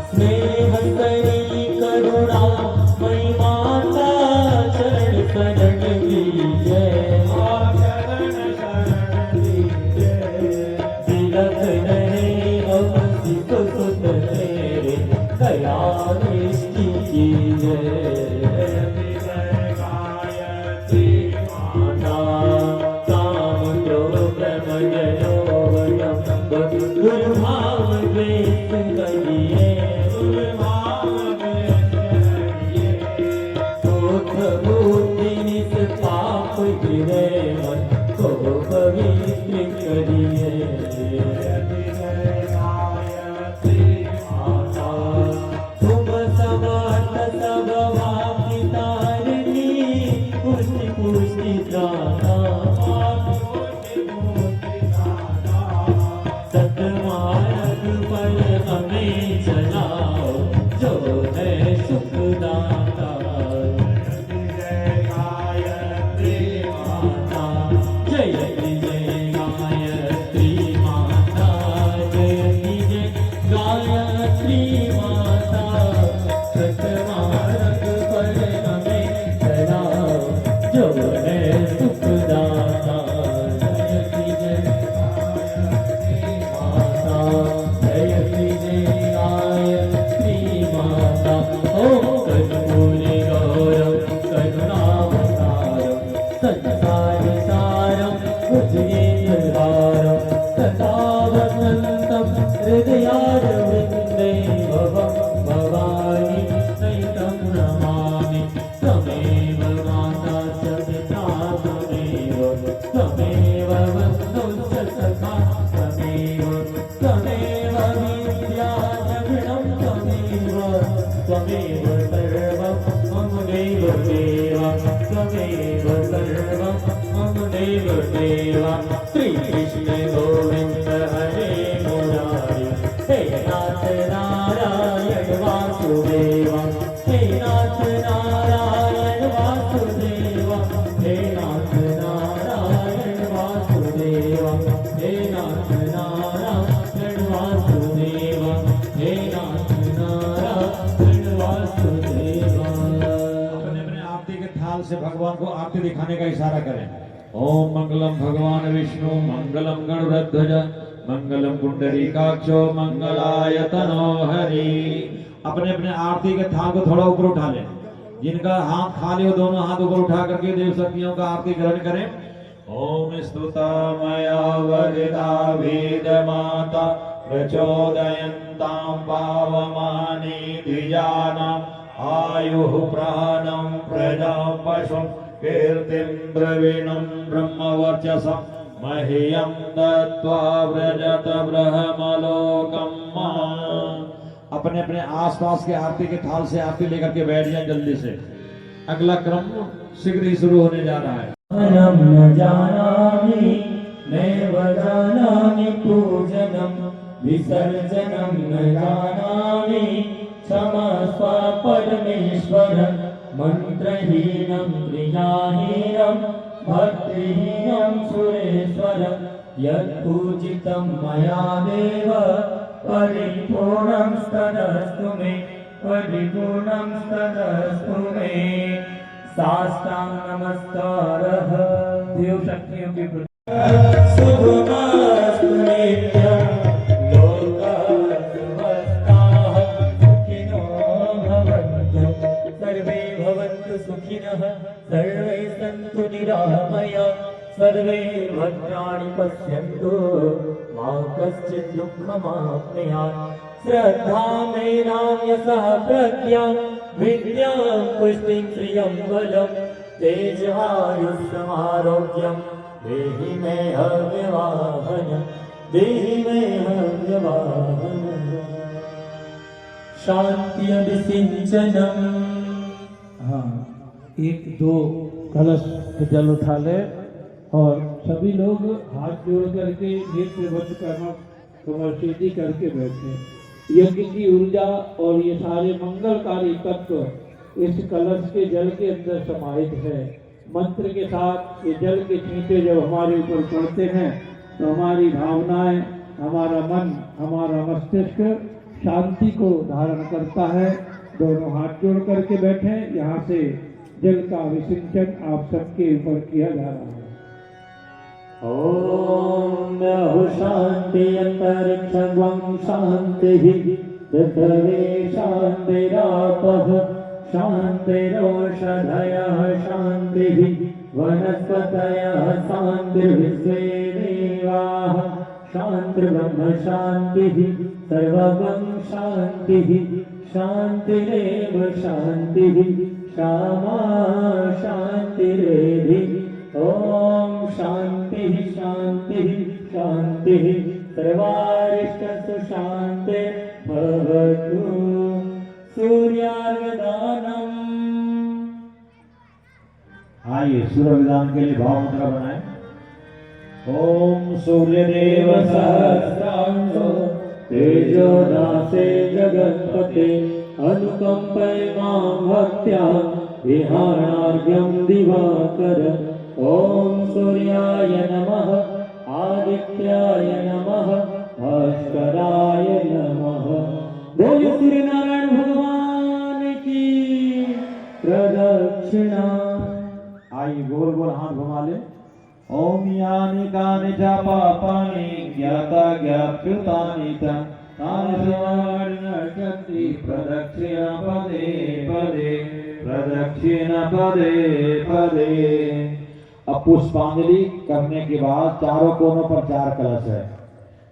स्नेह सरी करुणा मई माता, चरण शरण दीजय, तिलक रहे हम सिख सुत तेरे, दया दृष्टि कीजय। यति जय गायत्री माता, काम क्रोध प्रमद लोभ डंभ, दुर्भाव द्वेष करिए, क्रोध बुद्धि निष्पाप गिरे मन, को पवित्र करिए। यति जय गायत्री माता, तुम समर्थ सब वाकी तारिणी, पुष्टि पुष्टि दाता, सतमार्ग पर हमें चलाओ, जो है सुखदाता। यति जय गायत्री माता, संसारसारं भुजगेन्द्रहारं सदा वसन्तं हृदयारविन्दे भवं भवानी सहितं नमामि त्वमेव माता च पिता त्वमेव त्वमेव बन्धुः च सखा त्वमेव त्वमेव विद्या जगणं त्वमेव त्वमेव सर्वं मम देव देव त्वमेव सर्वं मम देव देव श्रीकृष्ण गोविन्द हरे मुरारी हे नाथ नारायण वासुदेव हे नाथ नारायण वासुदेव हे नाथ नारायण वासुदेव हे नाथ नारायण वासुदेव हे नाथ नारायण वासुदेव। अपने अपने आरती के थाल से भगवान को आरती दिखाने का इशारा करें। ओम मंगलम भगवान विष्णु मंगलम गरुड़ध्वज मंगलम पुंडरीकाक्षो मंगलाय तनो हरि। अपने अपने आरती के थाल को थोड़ा ऊपर उठा लें। जिनका हाथ खाली हो दोनों हाथ ऊपर उठा करके देव शक्तियों का आरती ग्रहण करें। ओम स्तुता मया वरिता वेद माता प्रचोदयन्तां पावमानि द्विजानाम् आयुः प्राणं प्रजा पशुं कीर्तिं द्रविणं ब्रह्मवर्चसं मह्यं दत्त्वा व्रजत ब्रह्मलोकम्। अपने अपने आसपास के आरती के थाल से आरती लेकर के बैठ जाए जल्दी से। अगला क्रम शीघ्र ही शुरू होने जा रहा है। अहं न जानामि नैव जानामि पूजनं विसर्जनं न जानामि क्षमस्व परमेश्वर मन्त्रहीनं क्रियाहीनं भक्तिहीनं सुरेश्वर यत्पूजितं मया देव परिपूर्णं तदस्तु मे परिपूर्णं तदस्तु मे। साष्टांग नमस्कारः देव शक्तियों के प्रति शुभमस्तु नित्यं लोकाः समस्ताः सुखिनो भवन्तु सर्वे भवन्तु सुखिनः सर्वे सन्तु निरामयाः सर्वे भद्राणि पश्यन्तु मा कश्चित् दुःखमाप्नुयात्। श्रद्धामेनान्यसः प्रज्ञां विद्यां पुष्टिं श्रियं बलं तेजहायुष्यमारोग्यं देहि मे हव्यवाहनं देहि मे हव्यवाहनं। शान्ति अभिसिंचनम्। हाँ, एक दो कलश पे जल उठा ले और सभी लोग हाथ जोड़ करके नेत्र बंद करना कमर सीधी करके बैठे। यज्ञ की ऊर्जा और ये सारे मंगलकारी तत्व इस कलश के जल के अंदर समाहित है। मंत्र के साथ ये जल के छींटे जब हमारे ऊपर पड़ते हैं तो हमारी भावनाएं, हमारा मन, हमारा मस्तिष्क शांति को धारण करता है। दोनों हाथ जोड़ करके बैठे। यहाँ से जल का विसिंचन आप सबके ऊपर किया जा रहा है। ॐ बहु शान्ति अन्तरिक्षं शान्तिः पृथिवी शान्तिरापः शान्तिरोषधयः शान्तिः वनस्पतयः शान्तिर्विश्वे देवाः शान्तिर्ब्रह्म शान्तिः सर्वं शान्तिः शान्तिरेव शान्तिः क्षमा शान्तिरेधि। ओम शांति शांति शांति सर्वारिष्टसु शांति भवतु। सूर्यार्घदानम्। आइए सूर्यदान के लिए भाव मुद्रा बनाएं। ओम सूर्यदेव सहस्रांशो तेजोदासे जगत्पते अनुकंपय मां भक्त्या विहारार्घ्यं दिवाकर। ओम सूर्याय नमः आदित्याय नमः भास्कराय नमः। बोलो सूर्य नारायण भगवान की प्रदक्षिणा। आइए गोल गोल हाथ घुमा ले। ओम यानि कानि च पापानि ज्ञाता ज्ञातकृतानि च तानि सर्वाणि प्रदक्षिण पदे पदे प्रदक्षिण पदे पदे। अब पुष्पांजलि करने के बाद चारों कोनों पर 4 कलश है।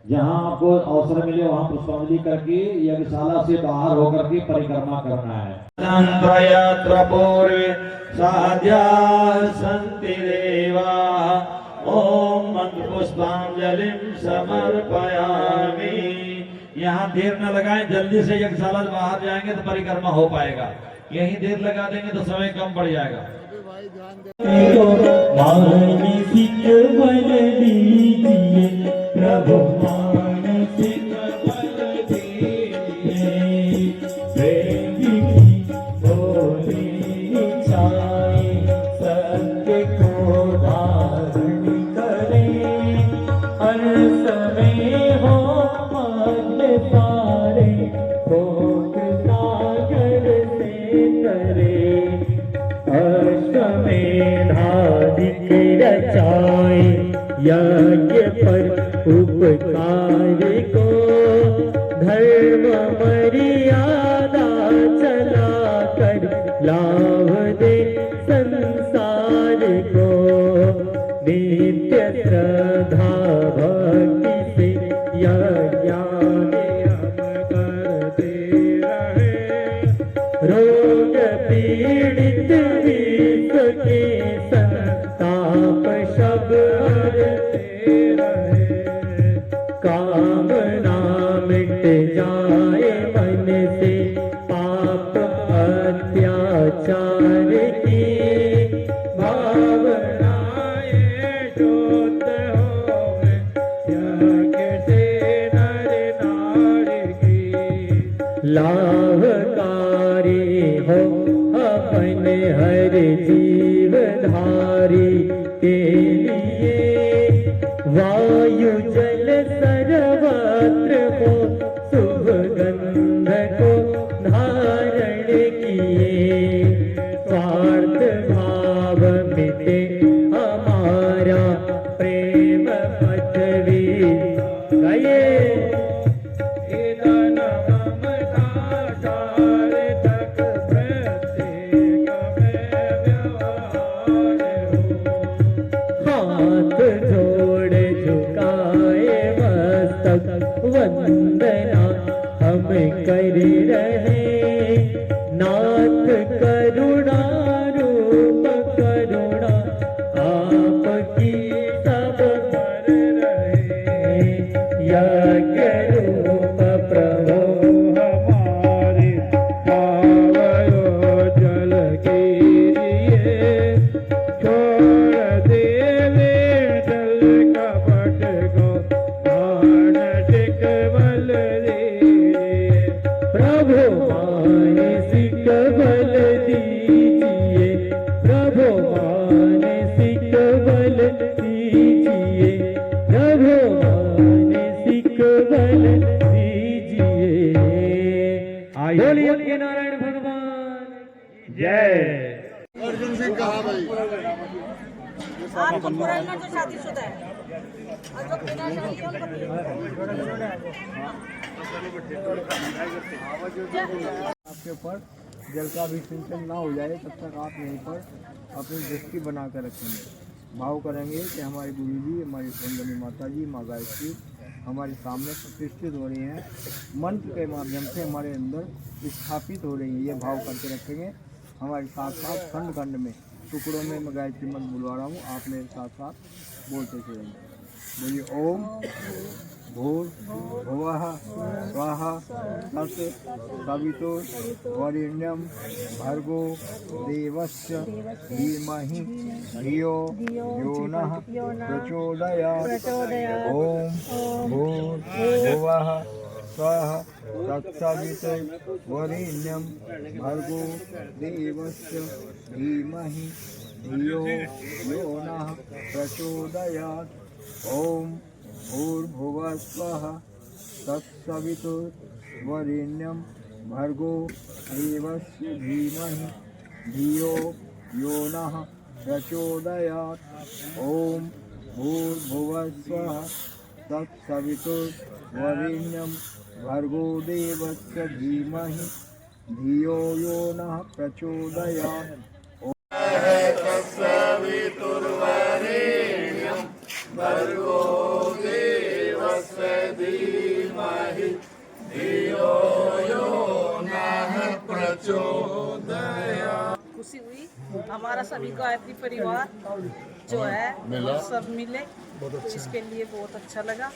जहां आपको अवसर मिले वहां पुष्पांजलि करके यज्ञशाला से बाहर होकर के परिक्रमा करना है। तंत्रयत्र पूर्वे साध्या सन्ति देवा ओम मंत्र पुष्पांजलिं समर्पयामि। यहाँ देर न लगाएं, जल्दी से यज्ञशाला से बाहर जाएंगे तो परिक्रमा हो पाएगा। यहीं देर लगा देंगे तो समय कम पड़ जाएगा। मानसिक बल दीजिए प्रभु, मानसिक बल दीजिए। प्रेम की डोरी छाए सत्य को धारण करे। हर समय हो मत पारे, भोग सागर से करे। अष्टमेधाधिक रचाए यज्ञ पर उपकार को। धर्म मर्यादा चला कर लाभ दे संसार को। नित्य श्रद्धा भक्ति से यज्ञ करते रहे। रोग पीड़ित विश्व के संताप सब हरते रहे। कामना मिट जाए मन से पाप अत्याचार की। भावनाएं जोत होवे यज्ञ से नर नारी की। लाभकारी हो अपन हर जीवधारी के लिए। वायु जल सर्वत्र हो शुभ गंध को धारण किए। स्वार्थ भाव मिटे हमारा प्रेम पथवी गए। हाथ जोड़ झुकाए मस्तक वंदना हम कर रहे। नाथ करुणा रूप करुणा आपकी सब कर रहे। यज्ञ रूप प्रभु हमारे पावयो जल कीजिए। छोड़ देवे जल कपट को, मानसिक बल दीजिए। प्रभु मानसिक बल दीजिए। प्रभु मानसिक बल दीजिए। प्रभु मानसिक बल दीजिए। बोलिए नारायण भगवान जय। आपको पुराना जो शादीशुदा है और जो बिना शादी के आपके ऊपर जल का भी सिंचन ना हो जाए तब तक आप यहीं पर अपनी दृष्टि बना कर रखेंगे। भाव करेंगे कि हमारे गुरु जी, हमारी वंदनी माता जी, माँ गायत्री हमारे सामने प्रतिष्ठित हो रही हैं। मंत्र के माध्यम से हमारे अंदर स्थापित हो रही हैं। ये भाव करके रखेंगे। हमारे साथ साथ खंड खंड में टुकड़ों में मैं गायत्री मंत्र बुलवा रहा हूँ, आप मेरे साथ साथ बोलते चलेंगे। बोलिए ओम भूर्भुवः स्वः तत्सवितुर्वरेण्यं भर्गो देवस्य धीमहि धियो यो नः प्रचोदयात्। ओम भूर्भुवः स्वः तत्सवितुर्वरेण्यं भर्गो देवस्य धीमहि धियो यो नः प्रचोदयात्। ओम भूर्भुवः स्वः तत्सवितुर्वरेण्यं भर्गो देवस्य धीमहि धियो यो नः प्रचोदयात्। ओम भूर्भुवः स्वः तत्सवितुर्वरेण्यं भर्गो देवस्य धीमहि धियो यो नः प्रचोदयात्। खुशी हुई हमारा सभी गायत्री परिवार जो है सब मिले, इसके लिए बहुत अच्छा लगा।